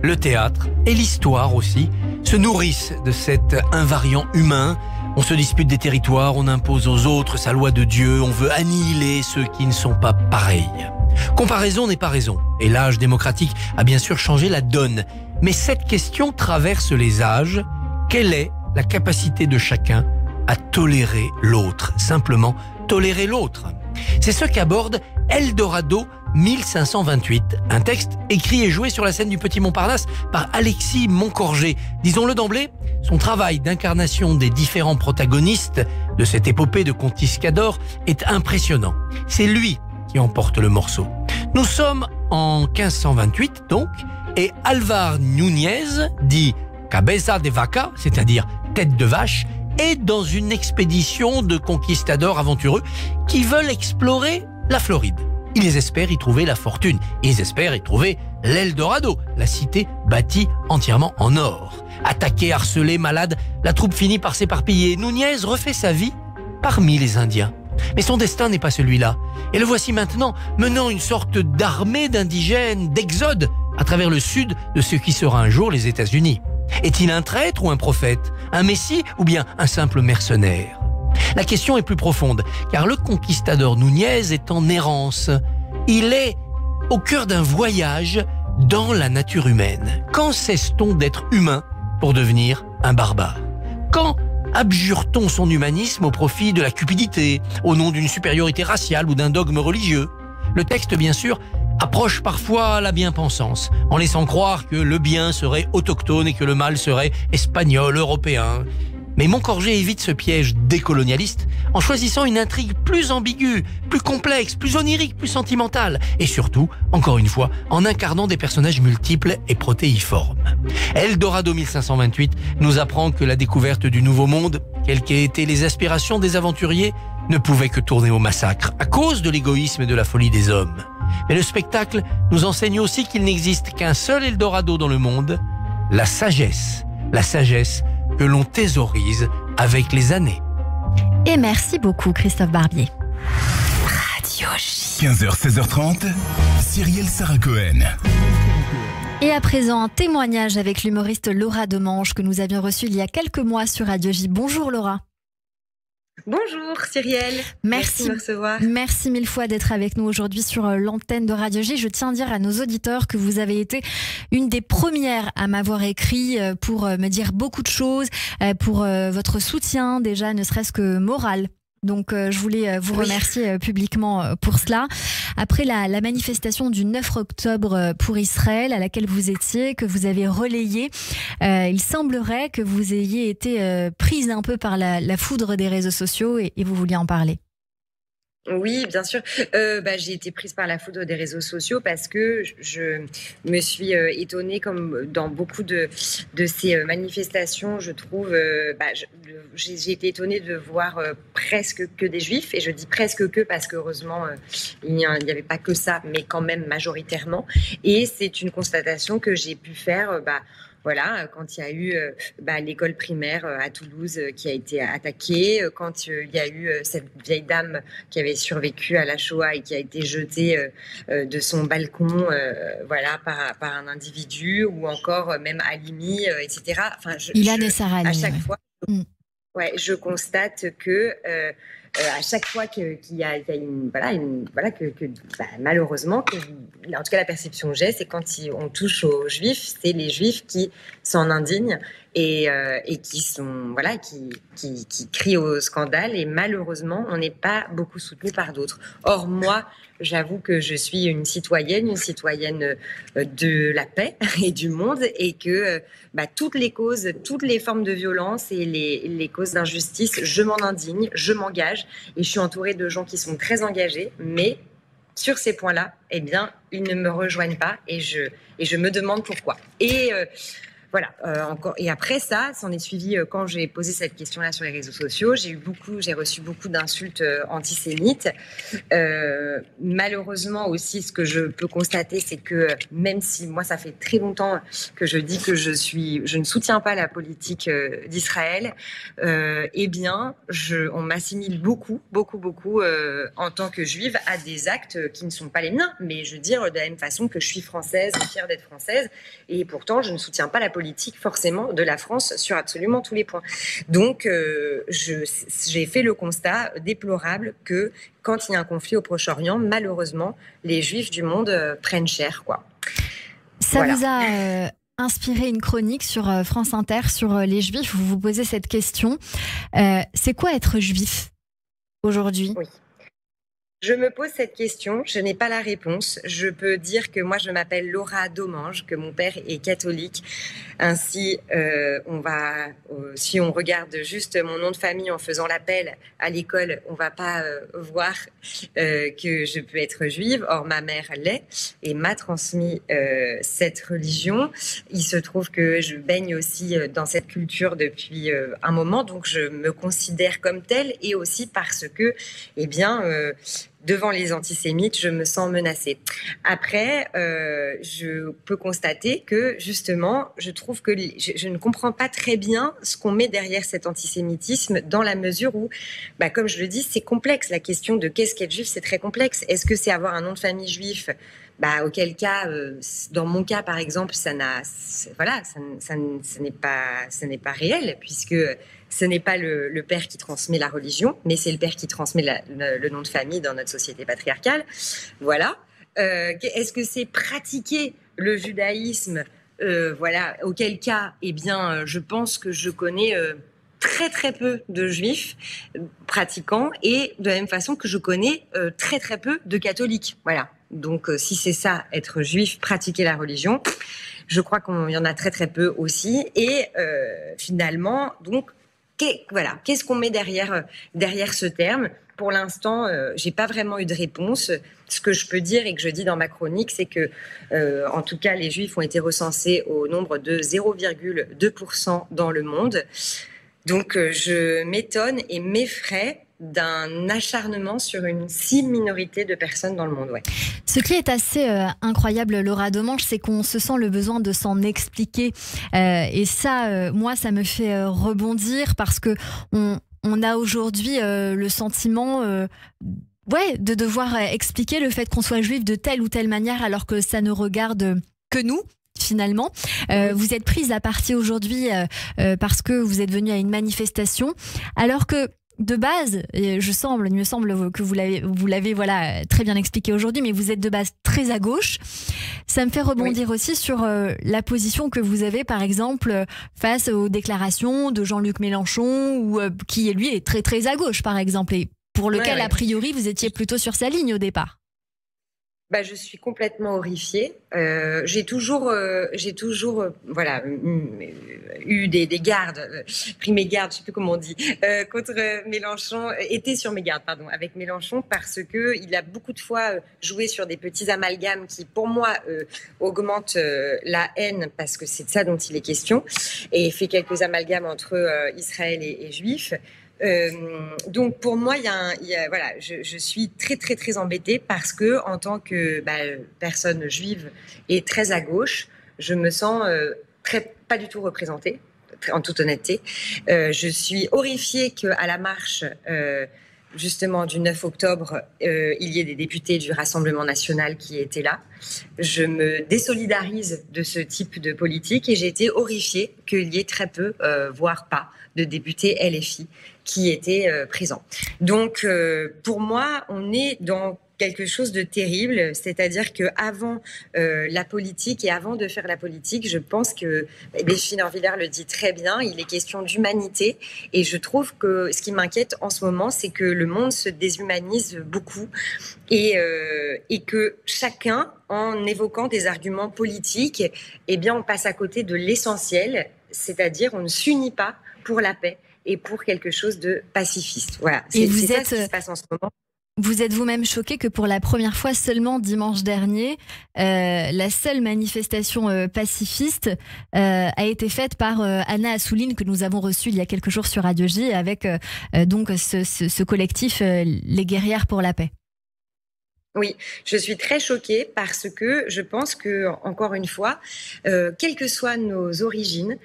Le théâtre et l'histoire aussi se nourrissent de cet invariant humain. On se dispute des territoires, on impose aux autres sa loi de Dieu, on veut annihiler ceux qui ne sont pas pareils. Comparaison n'est pas raison, et l'âge démocratique a bien sûr changé la donne. Mais cette question traverse les âges. Quelle est la capacité de chacun à tolérer l'autre? Simplement tolérer l'autre. C'est ce qu'aborde Eldorado 1528, un texte écrit et joué sur la scène du Petit Montparnasse par Alexis Moncorgé. Disons-le d'emblée, son travail d'incarnation des différents protagonistes de cette épopée de conquistador est impressionnant. C'est lui qui emporte le morceau. Nous sommes en 1528 donc, et Alvar Núñez, dit Cabeza de Vaca, c'est-à-dire tête de vache, est dans une expédition de conquistadors aventureux qui veulent explorer la Floride. Ils espèrent y trouver la fortune, ils espèrent y trouver l'Eldorado, la cité bâtie entièrement en or. Attaquée, harcelée, malade, la troupe finit par s'éparpiller. Núñez refait sa vie parmi les Indiens. Mais son destin n'est pas celui-là. Et le voici maintenant menant une sorte d'armée d'indigènes, d'exode, à travers le sud de ce qui sera un jour les États-Unis. Est-il un traître ou un prophète, un messie ou bien un simple mercenaire? La question est plus profonde, car le conquistador Núñez est en errance. Il est au cœur d'un voyage dans la nature humaine. Quand cesse-t-on d'être humain pour devenir un barbare? Quand abjure-t-on son humanisme au profit de la cupidité, au nom d'une supériorité raciale ou d'un dogme religieux? Le texte, bien sûr, approche parfois la bien-pensance, en laissant croire que le bien serait autochtone et que le mal serait espagnol, européen. Mais Moncorgé évite ce piège décolonialiste en choisissant une intrigue plus ambiguë, plus complexe, plus onirique, plus sentimentale et surtout, encore une fois, en incarnant des personnages multiples et protéiformes. Eldorado 1528 nous apprend que la découverte du Nouveau Monde, quelles qu'aient été les aspirations des aventuriers, ne pouvait que tourner au massacre à cause de l'égoïsme et de la folie des hommes. Mais le spectacle nous enseigne aussi qu'il n'existe qu'un seul Eldorado dans le monde, la sagesse. La sagesse que l'on thésaurise avec les années. Et merci beaucoup Christophe Barbier. Radio J. 15h, 16h30, Cyrielle Sarah Cohen. Et à présent, un témoignage avec l'humoriste Laura Demange que nous avions reçu il y a quelques mois sur Radio J. Bonjour Laura. Bonjour Cyrielle, merci de me recevoir. Merci mille fois d'être avec nous aujourd'hui sur l'antenne de Radio J. Je tiens à dire à nos auditeurs que vous avez été une des premières à m'avoir écrit pour me dire beaucoup de choses, pour votre soutien déjà, ne serait-ce que moral. Donc je voulais vous remercier publiquement pour cela. Après la manifestation du 9 octobre pour Israël à laquelle vous étiez, que vous avez relayée, il semblerait que vous ayez été prise un peu par la foudre des réseaux sociaux et vous vouliez en parler. Oui, bien sûr. J'ai été prise par la foudre des réseaux sociaux parce que je me suis étonnée, comme dans beaucoup de ces manifestations, je trouve, j'ai été étonnée de voir presque que des juifs. Et je dis presque que parce qu'heureusement, il n'y avait pas que ça, mais quand même majoritairement. Et c'est une constatation que j'ai pu faire voilà, quand il y a eu l'école primaire à Toulouse qui a été attaquée, quand il y a eu cette vieille dame qui avait survécu à la Shoah et qui a été jetée de son balcon par un individu, ou encore même Halimi, etc. Enfin, Ilan et Sarah Halimi, à chaque fois, je constate que à chaque fois qu'il y a malheureusement, en tout cas la perception que j'ai, c'est quand on touche aux juifs, c'est les juifs qui s'en indignent et qui sont qui crient au scandale, et malheureusement on n'est pas beaucoup soutenu par d'autres. Or moi, j'avoue que je suis une citoyenne de la paix et du monde, et que toutes les causes, toutes les formes de violence et les causes d'injustice, je m'en indigne, je m'engage, et je suis entourée de gens qui sont très engagés, mais sur ces points-là, eh bien, ils ne me rejoignent pas, et je me demande pourquoi. Et et après ça, s'en est suivi quand j'ai posé cette question-là sur les réseaux sociaux, j'ai reçu beaucoup d'insultes antisémites. Malheureusement aussi, ce que je peux constater, c'est que même si moi, ça fait très longtemps que je dis que je ne soutiens pas la politique d'Israël, on m'assimile beaucoup en tant que juive à des actes qui ne sont pas les miens. Mais je veux dire, de la même façon que je suis française et fière d'être française, et pourtant je ne soutiens pas la politique forcément de la France sur absolument tous les points. Donc j'ai fait le constat déplorable que quand il y a un conflit au Proche-Orient, malheureusement, les juifs du monde prennent cher, quoi. Ça vous a inspiré une chronique sur France Inter sur les juifs. Vous vous posez cette question. C'est quoi être juif aujourd'hui ? Oui. Je me pose cette question, je n'ai pas la réponse. Je peux dire que moi, je m'appelle Laura Demange, que mon père est catholique. Ainsi, si on regarde juste mon nom de famille en faisant l'appel à l'école, on va pas voir que je peux être juive. Or, ma mère l'est et m'a transmis cette religion. Il se trouve que je baigne aussi dans cette culture depuis un moment, donc je me considère comme telle, et aussi parce que, devant les antisémites, je me sens menacée. Après, je peux constater que, justement, je trouve que je ne comprends pas très bien ce qu'on met derrière cet antisémitisme, dans la mesure où, comme je le dis, c'est complexe. La question de qu'est-ce qu'être juif, c'est très complexe. Est-ce que c'est avoir un nom de famille juif auquel cas, dans mon cas par exemple, ce n'est pas réel, puisque ce n'est pas le père qui transmet la religion, mais c'est le père qui transmet le nom de famille dans notre société patriarcale. Voilà. Est-ce que c'est pratiquer le judaïsme? Auquel cas, je pense que je connais très très peu de juifs pratiquants, et de la même façon que je connais très très peu de catholiques. Voilà. Donc, si c'est ça, être juif, pratiquer la religion, je crois qu'il y en a très très peu aussi. Et finalement, donc, qu'est-ce qu'on met derrière ce terme? Pour l'instant, j'ai pas vraiment eu de réponse. Ce que je peux dire et que je dis dans ma chronique, c'est que, en tout cas, les juifs ont été recensés au nombre de 0,2% dans le monde. Donc, je m'étonne et m'effraie d'un acharnement sur une si minorité de personnes dans le monde. Ouais. Ce qui est assez incroyable, Laura Domange, c'est qu'on se sent le besoin de s'en expliquer. Et ça, moi, ça me fait rebondir parce que on a aujourd'hui le sentiment de devoir expliquer le fait qu'on soit juif de telle ou telle manière alors que ça ne regarde que nous. Finalement, vous êtes prise à partie aujourd'hui parce que vous êtes venue à une manifestation, alors que de base, il me semble que vous l'avez très bien expliqué aujourd'hui, mais vous êtes de base très à gauche. Ça me fait rebondir aussi sur la position que vous avez, par exemple, face aux déclarations de Jean-Luc Mélenchon, qui lui est très très à gauche, par exemple, et pour lequel a priori vous étiez plutôt sur sa ligne au départ. Je suis complètement horrifiée. J'ai toujours eu des gardes, pris mes gardes, je sais plus comment on dit, contre Mélenchon, été sur mes gardes, avec Mélenchon, parce que il a beaucoup de fois joué sur des petits amalgames qui, pour moi, augmentent la haine, parce que c'est de ça dont il est question, et fait quelques amalgames entre Israël et Juifs. Donc pour moi, je suis très très très embêtée parce que en tant que personne juive et très à gauche, je me sens pas du tout représentée, en toute honnêteté. Je suis horrifiée qu'à la marche justement du 9 octobre, il y ait des députés du Rassemblement national qui étaient là. Je me désolidarise de ce type de politique et j'ai été horrifiée qu'il y ait très peu, voire pas, de députés LFI qui étaient présents. Donc, pour moi, on est dans quelque chose de terrible, c'est-à-dire qu'avant la politique et avant de faire la politique, je pense que Delphine Orvillard le dit très bien, il est question d'humanité, et je trouve que ce qui m'inquiète en ce moment, c'est que le monde se déshumanise beaucoup et que chacun, en évoquant des arguments politiques, on passe à côté de l'essentiel, c'est-à-dire on ne s'unit pas pour la paix et pour quelque chose de pacifiste. Voilà, c'est ça ce qui se passe en ce moment. Vous êtes vous-même choqué que pour la première fois seulement dimanche dernier, la seule manifestation pacifiste a été faite par Anna Assouline, que nous avons reçue il y a quelques jours sur Radio J, avec donc ce collectif Les Guerrières pour la Paix. Oui, je suis très choquée parce que je pense que, encore une fois, quelles que soient nos origines,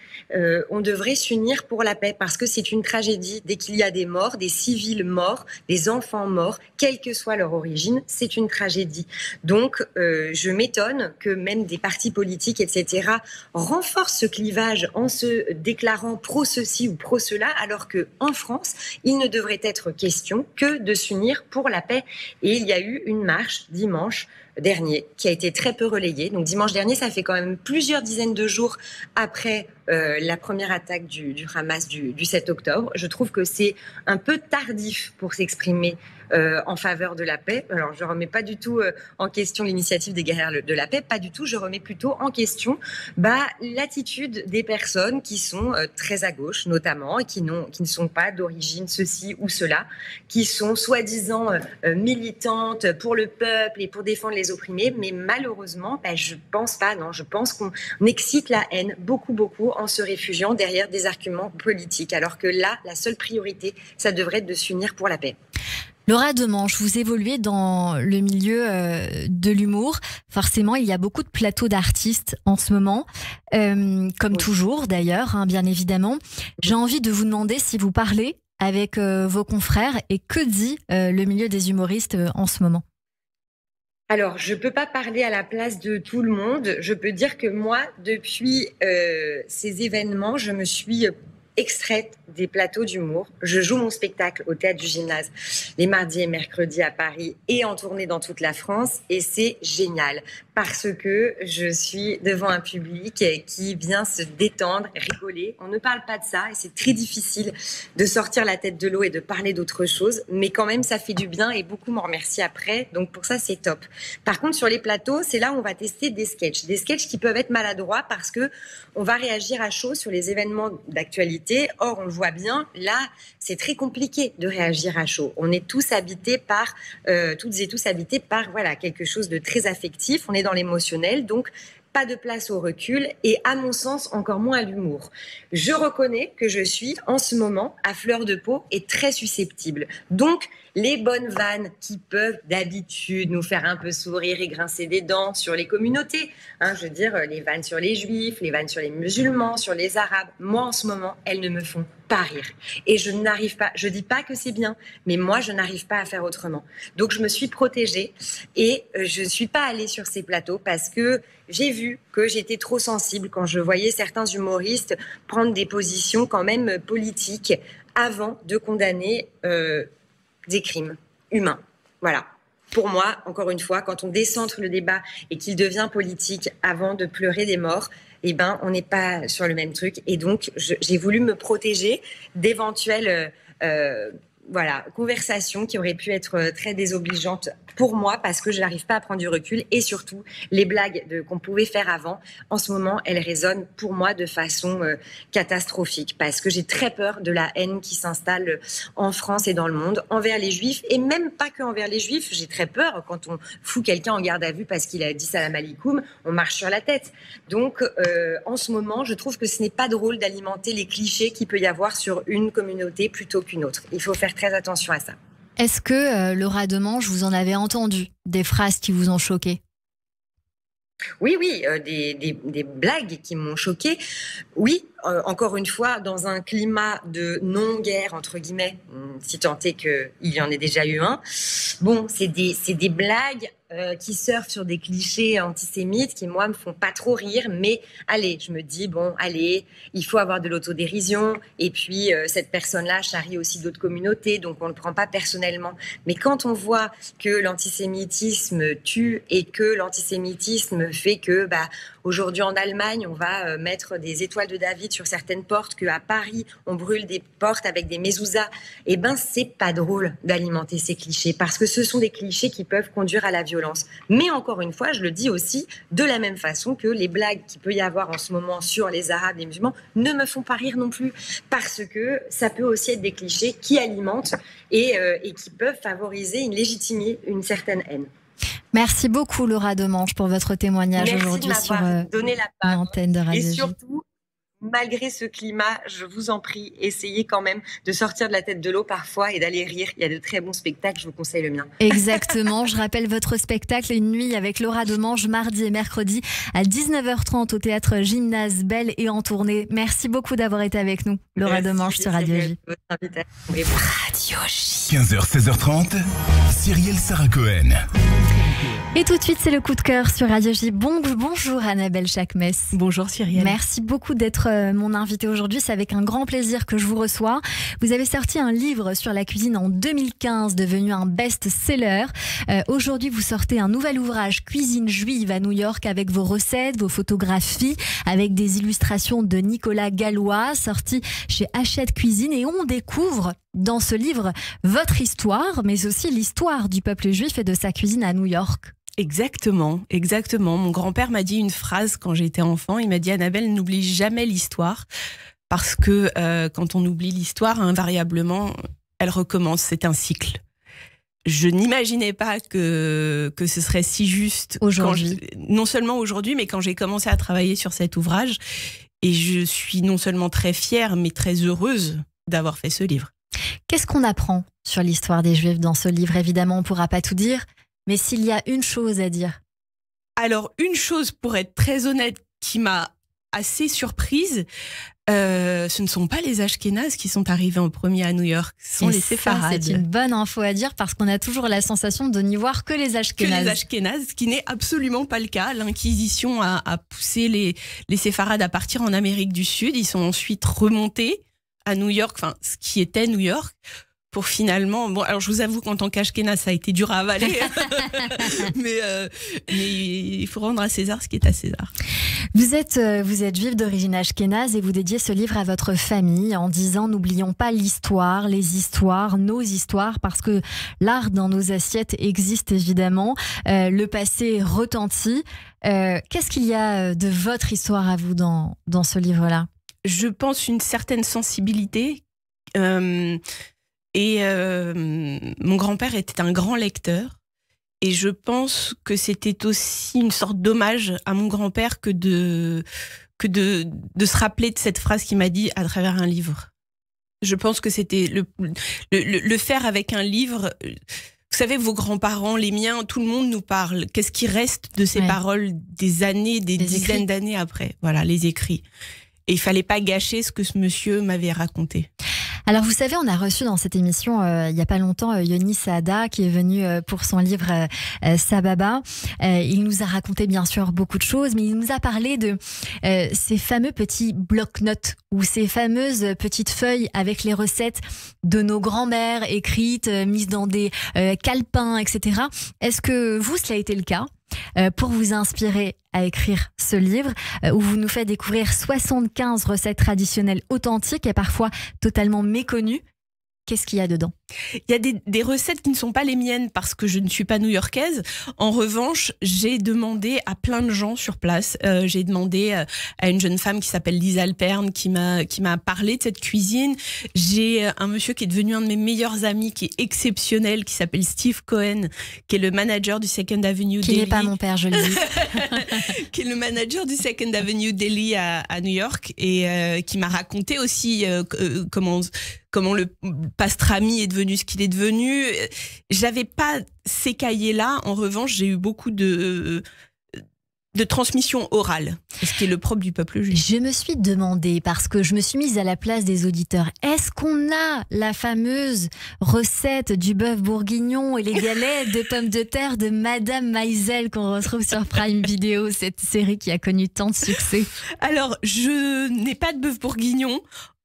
on devrait s'unir pour la paix, parce que c'est une tragédie. Dès qu'il y a des morts, des civils morts, des enfants morts, quelle que soit leur origine, c'est une tragédie. Donc, je m'étonne que même des partis politiques, etc., renforcent ce clivage en se déclarant pro-ceci ou pro-cela, alors qu'en France, il ne devrait être question que de s'unir pour la paix. Et il y a eu une marche dimanche dernier qui a été très peu relayée. Donc dimanche dernier, ça fait quand même plusieurs dizaines de jours après la première attaque du Hamas du 7 octobre. Je trouve que c'est un peu tardif pour s'exprimer en faveur de la paix. Alors je ne remets pas du tout en question l'initiative des guerrières de la paix, pas du tout. Je remets plutôt en question l'attitude des personnes qui sont très à gauche notamment, et qui ne sont pas d'origine ceci ou cela, qui sont soi-disant militantes pour le peuple et pour défendre les opprimés, mais malheureusement, je pense pas, non, je pense qu'on excite la haine beaucoup en se réfugiant derrière des arguments politiques, alors que là, la seule priorité, ça devrait être de s'unir pour la paix. Laura Domange, vous évoluez dans le milieu de l'humour. Forcément, il y a beaucoup de plateaux d'artistes en ce moment, comme toujours d'ailleurs, bien évidemment. J'ai envie de vous demander si vous parlez avec vos confrères et que dit le milieu des humoristes en ce moment. Alors, je peux pas parler à la place de tout le monde. Je peux dire que moi, depuis ces événements, je me suis extraite des plateaux d'humour. Je joue mon spectacle au Théâtre du Gymnase les mardis et mercredis à Paris et en tournée dans toute la France. Et c'est génial parce que je suis devant un public qui vient se détendre, rigoler. On ne parle pas de ça et c'est très difficile de sortir la tête de l'eau et de parler d'autre chose. Mais quand même, ça fait du bien et beaucoup m'en remercient après. Donc pour ça, c'est top. Par contre, sur les plateaux, c'est là où on va tester des sketchs. Des sketchs qui peuvent être maladroits parce que on va réagir à chaud sur les événements d'actualité. Or, on le voit bien, là, c'est très compliqué de réagir à chaud. On est tous habités par, toutes et tous habités par, voilà, quelque chose de très affectif. On est dans l'émotionnel, donc pas de place au recul et, à mon sens, encore moins à l'humour. Je reconnais que je suis, en ce moment, à fleur de peau et très susceptible. Donc, les bonnes vannes qui peuvent d'habitude nous faire un peu sourire et grincer des dents sur les communautés, je veux dire les vannes sur les juifs, les vannes sur les musulmans, sur les arabes, moi en ce moment elles ne me font pas rire et je n'arrive pas, je dis pas que c'est bien, mais moi je n'arrive pas à faire autrement. Donc je me suis protégée et je ne suis pas allée sur ces plateaux parce que j'ai vu que j'étais trop sensible quand je voyais certains humoristes prendre des positions quand même politiques avant de condamner des crimes humains. Voilà. Pour moi, encore une fois, quand on décentre le débat et qu'il devient politique avant de pleurer des morts, eh ben, on n'est pas sur le même truc. Et donc, j'ai voulu me protéger d'éventuelles conversations qui auraient pu être très désobligeantes pour moi parce que je n'arrive pas à prendre du recul et surtout les blagues qu'on pouvait faire avant, en ce moment, elles résonnent pour moi de façon catastrophique parce que j'ai très peur de la haine qui s'installe en France et dans le monde envers les juifs et même pas que envers les juifs. J'ai très peur quand on fout quelqu'un en garde à vue parce qu'il a dit salam alikoum, on marche sur la tête. Donc en ce moment, je trouve que ce n'est pas drôle d'alimenter les clichés qu'il peut y avoir sur une communauté plutôt qu'une autre. Il faut faire très attention à ça. Est-ce que, Laura Demange, vous en avez entendu des phrases qui vous ont choqué ? Oui, des blagues qui m'ont choquée. Oui, encore une fois, dans un climat de non-guerre, entre guillemets, si tant est qu'il y en ait déjà eu un. Bon, c'est des blagues qui surfent sur des clichés antisémites qui, moi, me font pas trop rire. Mais allez, je me dis, bon, allez, il faut avoir de l'autodérision. Et puis, cette personne-là charrie aussi d'autres communautés, donc on ne le prend pas personnellement. Mais quand on voit que l'antisémitisme tue et que l'antisémitisme fait que, aujourd'hui en Allemagne, on va mettre des étoiles de David sur certaines portes, qu'à Paris, on brûle des portes avec des mezuzahs, eh ben, c'est pas drôle d'alimenter ces clichés parce que ce sont des clichés qui peuvent conduire à la violence. Mais encore une fois, je le dis aussi de la même façon que les blagues qu'il peut y avoir en ce moment sur les Arabes, les musulmans, ne me font pas rire non plus parce que ça peut aussi être des clichés qui alimentent et qui peuvent favoriser légitimer une certaine haine. Merci beaucoup Laura Demange pour votre témoignage aujourd'hui sur l'antenne de Radio J. Et surtout, malgré ce climat, je vous en prie, essayez quand même de sortir de la tête de l'eau parfois et d'aller rire. Il y a de très bons spectacles, je vous conseille le mien. Exactement, je rappelle votre spectacle Une nuit avec Laura Demange, mardi et mercredi à 19h30 au Théâtre Gymnase Belle et en tournée. Merci beaucoup d'avoir été avec nous, Laura Demange sur Radio J. Radio J. 15h, 16h30, Cyrielle Sarah Cohen. Et tout de suite, c'est le coup de cœur sur Radio J. Bonjour Annabelle Chakmes. Bonjour Cyrielle. Merci beaucoup d'être mon invitée aujourd'hui. C'est avec un grand plaisir que je vous reçois. Vous avez sorti un livre sur la cuisine en 2015, devenu un best-seller. Aujourd'hui, vous sortez un nouvel ouvrage, Cuisine juive à New York, avec vos recettes, vos photographies, avec des illustrations de Nicolas Gallois, sorti chez Hachette Cuisine. Et on découvre dans ce livre votre histoire, mais aussi l'histoire du peuple juif et de sa cuisine à New York. Exactement. Mon grand-père m'a dit une phrase quand j'étais enfant. Il m'a dit, Annabelle, n'oublie jamais l'histoire. Parce que quand on oublie l'histoire, invariablement, elle recommence. C'est un cycle. Je n'imaginais pas que ce serait si juste aujourd'hui. Non seulement aujourd'hui, mais quand j'ai commencé à travailler sur cet ouvrage. Et je suis non seulement très fière, mais très heureuse d'avoir fait ce livre. Qu'est-ce qu'on apprend sur l'histoire des Juifs dans ce livre ? Évidemment, on ne pourra pas tout dire. Mais s'il y a une chose à dire. Alors, une chose, pour être très honnête, qui m'a assez surprise, Ce ne sont pas les Ashkénazes qui sont arrivés en premier à New York, ce sont les Séfarades. C'est une bonne info à dire parce qu'on a toujours la sensation de n'y voir que les Ashkénazes. Que les Ashkénazes, ce qui n'est absolument pas le cas. L'Inquisition a poussé les Séfarades à partir en Amérique du Sud. Ils sont ensuite remontés à New York, enfin ce qui était New York, pour finalement... Bon, alors je vous avoue qu'en tant qu'Ashkénaze, ça a été dur à avaler. mais il faut rendre à César ce qui est à César. Vous êtes juif d'origine ashkénaze et vous dédiez ce livre à votre famille en disant « N'oublions pas l'histoire, les histoires, nos histoires » parce que l'art dans nos assiettes existe évidemment. Le passé retentit. Qu'est-ce qu'il y a de votre histoire à vous dans ce livre-là ? Je pense une certaine sensibilité. Mon grand-père était un grand lecteur. Et je pense que c'était aussi une sorte d'hommage à mon grand-père que de se rappeler de cette phrase qu'il m'a dit à travers un livre. Je pense que c'était le faire avec un livre. Vous savez, vos grands-parents, les miens, tout le monde nous parle. Qu'est-ce qui reste de ces paroles des années, des dizaines d'années après ? Voilà, les écrits. Et il fallait pas gâcher ce que ce monsieur m'avait raconté. Alors vous savez, on a reçu dans cette émission il y a pas longtemps Yoni Saada qui est venu pour son livre Sababa. Il nous a raconté bien sûr beaucoup de choses, mais il nous a parlé de ces fameux petits bloc-notes ou ces fameuses petites feuilles avec les recettes de nos grands-mères écrites, mises dans des calepins, etc. Est-ce que vous, cela a été le cas ? Pour vous inspirer à écrire ce livre où vous nous faites découvrir 75 recettes traditionnelles authentiques et parfois totalement méconnues. Qu'est-ce qu'il y a dedans ? Il y a des recettes qui ne sont pas les miennes parce que je ne suis pas new-yorkaise. En revanche, j'ai demandé à plein de gens sur place. J'ai demandé à une jeune femme qui s'appelle Lisa Alperne qui m'a parlé de cette cuisine. J'ai un monsieur qui est devenu un de mes meilleurs amis, qui est exceptionnel, qui s'appelle Steve Cohen, qui est le manager du Second Avenue Deli. Qui n'est pas mon père, je le dis. Qui est le manager du Second Avenue Deli à New York et qui m'a raconté aussi comment le pastrami est devenu ce qu'il est devenu. J'avais pas ces cahiers-là. En revanche, j'ai eu beaucoup de transmission orale, ce qui est le propre du peuple juif. Je me suis demandé, parce que je me suis mise à la place des auditeurs, est-ce qu'on a la fameuse recette du bœuf bourguignon et les galettes de pommes de terre de Madame Maisel qu'on retrouve sur Prime Video, cette série qui a connu tant de succès? Alors, je n'ai pas de bœuf bourguignon.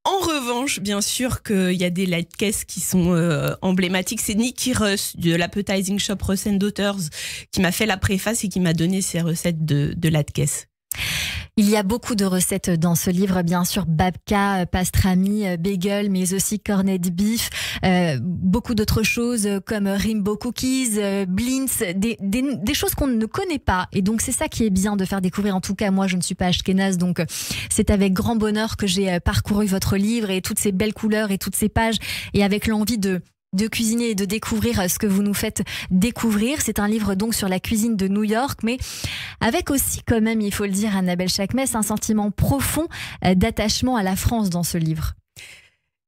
En revanche, bien sûr qu'il y a des latkes qui sont emblématiques. C'est Nicky Russ de l'Appetizing Shop Russ & Daughters qui m'a fait la préface et qui m'a donné ces recettes de latkes. Il y a beaucoup de recettes dans ce livre, bien sûr, babka, pastrami, bagel, mais aussi cornet de beef, beaucoup d'autres choses comme Rimbaud cookies, blintz, des choses qu'on ne connaît pas. Et donc c'est ça qui est bien de faire découvrir. En tout cas, moi je ne suis pas ashkénaze, donc c'est avec grand bonheur que j'ai parcouru votre livre et toutes ces belles couleurs et toutes ces pages, et avec l'envie de cuisiner et de découvrir ce que vous nous faites découvrir. C'est un livre donc sur la cuisine de New York, mais avec aussi quand même, il faut le dire, Annabelle Chakmes, un sentiment profond d'attachement à la France dans ce livre.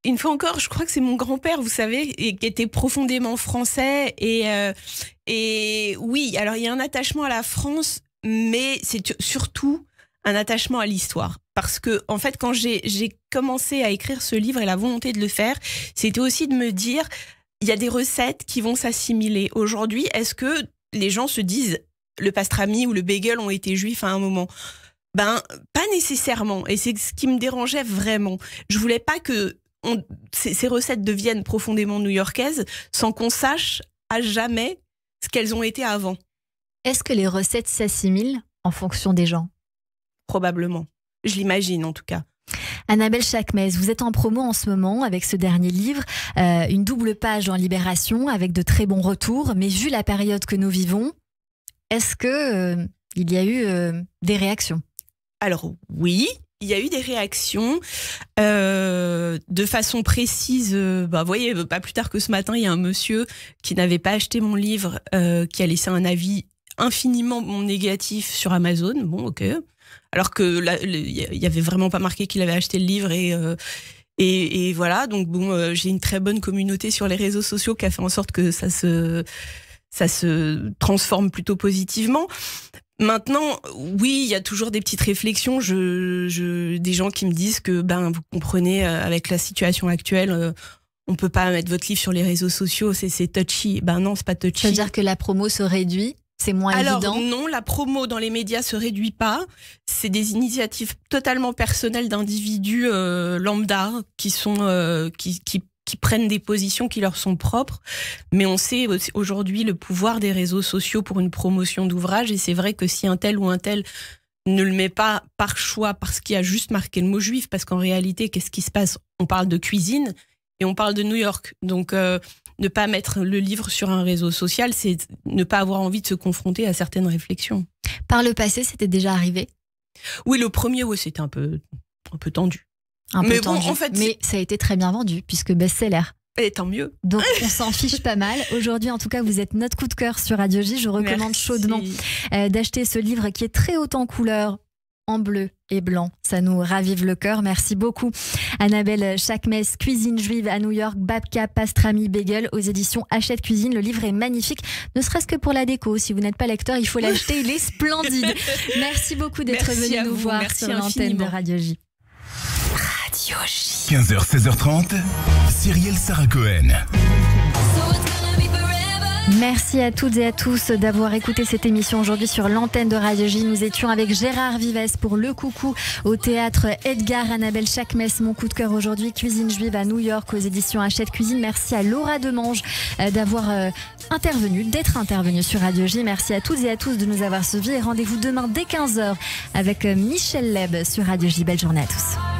Une fois encore, je crois que c'est mon grand-père, vous savez, qui était profondément français. Et oui, alors il y a un attachement à la France, mais c'est surtout un attachement à l'histoire. Parce que, en fait, quand j'ai commencé à écrire ce livre et la volonté de le faire, c'était aussi de me dire, il y a des recettes qui vont s'assimiler. Aujourd'hui, est-ce que les gens se disent, le pastrami ou le bagel ont été juifs à un moment? Ben, pas nécessairement. Et c'est ce qui me dérangeait vraiment. Je voulais pas que ces recettes deviennent profondément new-yorkaises sans qu'on sache à jamais ce qu'elles ont été avant. Est-ce que les recettes s'assimilent en fonction des gens? Probablement. Je l'imagine en tout cas. Annabelle Chakmes, vous êtes en promo en ce moment avec ce dernier livre, une double page en Libération avec de très bons retours, mais vu la période que nous vivons, est-ce que il y a eu des réactions? Alors oui, il y a eu des réactions de façon précise. Vous voyez, pas plus tard que ce matin, il y a un monsieur qui n'avait pas acheté mon livre, qui a laissé un avis infiniment négatif sur Amazon. Bon, ok. Alors que là, il y avait vraiment pas marqué qu'il avait acheté le livre et voilà. Donc bon, j'ai une très bonne communauté sur les réseaux sociaux qui a fait en sorte que ça se transforme plutôt positivement. Maintenant, oui, il y a toujours des petites réflexions. Des gens qui me disent que, vous comprenez, avec la situation actuelle, on peut pas mettre votre livre sur les réseaux sociaux, c'est touchy. Non, c'est pas touchy. C'est-à-dire que la promo se réduit, c'est moins évident. Alors non, la promo dans les médias se réduit pas. C'est des initiatives totalement personnelles d'individus lambda qui sont qui prennent des positions qui leur sont propres. Mais on sait aujourd'hui le pouvoir des réseaux sociaux pour une promotion d'ouvrage. Et c'est vrai que si un tel ou un tel ne le met pas par choix, parce qu'il a juste marqué le mot juif, parce qu'en réalité, qu'est-ce qui se passe? On parle de cuisine et on parle de New York. Donc, ne pas mettre le livre sur un réseau social, c'est ne pas avoir envie de se confronter à certaines réflexions. Par le passé, c'était déjà arrivé? Oui, le premier, c'était un peu tendu. Mais ça a été très bien vendu, puisque best-seller. Et tant mieux. Donc on s'en fiche pas mal. Aujourd'hui, en tout cas, vous êtes notre coup de cœur sur Radio J. Je recommande chaudement d'acheter ce livre qui est très haut en couleurs, en bleu et blanc. Ça nous ravive le cœur. Merci beaucoup. Annabelle Chakmes, Cuisine juive à New York, Babka, Pastrami, Bagel aux éditions Hachette Cuisine. Le livre est magnifique, ne serait-ce que pour la déco. Si vous n'êtes pas lecteur, il faut l'acheter. Il est splendide. Merci beaucoup d'être venu nous voir sur l'antenne de Radio J. Radio J. 15h, 16h30, Cyrielle Sarah Cohen. Merci à toutes et à tous d'avoir écouté cette émission aujourd'hui sur l'antenne de Radio J. Nous étions avec Gérard Vives pour Le Coucou au théâtre Edgar. Annabelle Chakmes, mon coup de cœur aujourd'hui, Cuisine juive à New York aux éditions Hachette Cuisine. Merci à Laura Demange d'avoir d'être intervenue sur Radio J. Merci à toutes et à tous de nous avoir suivis et rendez-vous demain dès 15h avec Michel Leb sur Radio J. Belle journée à tous.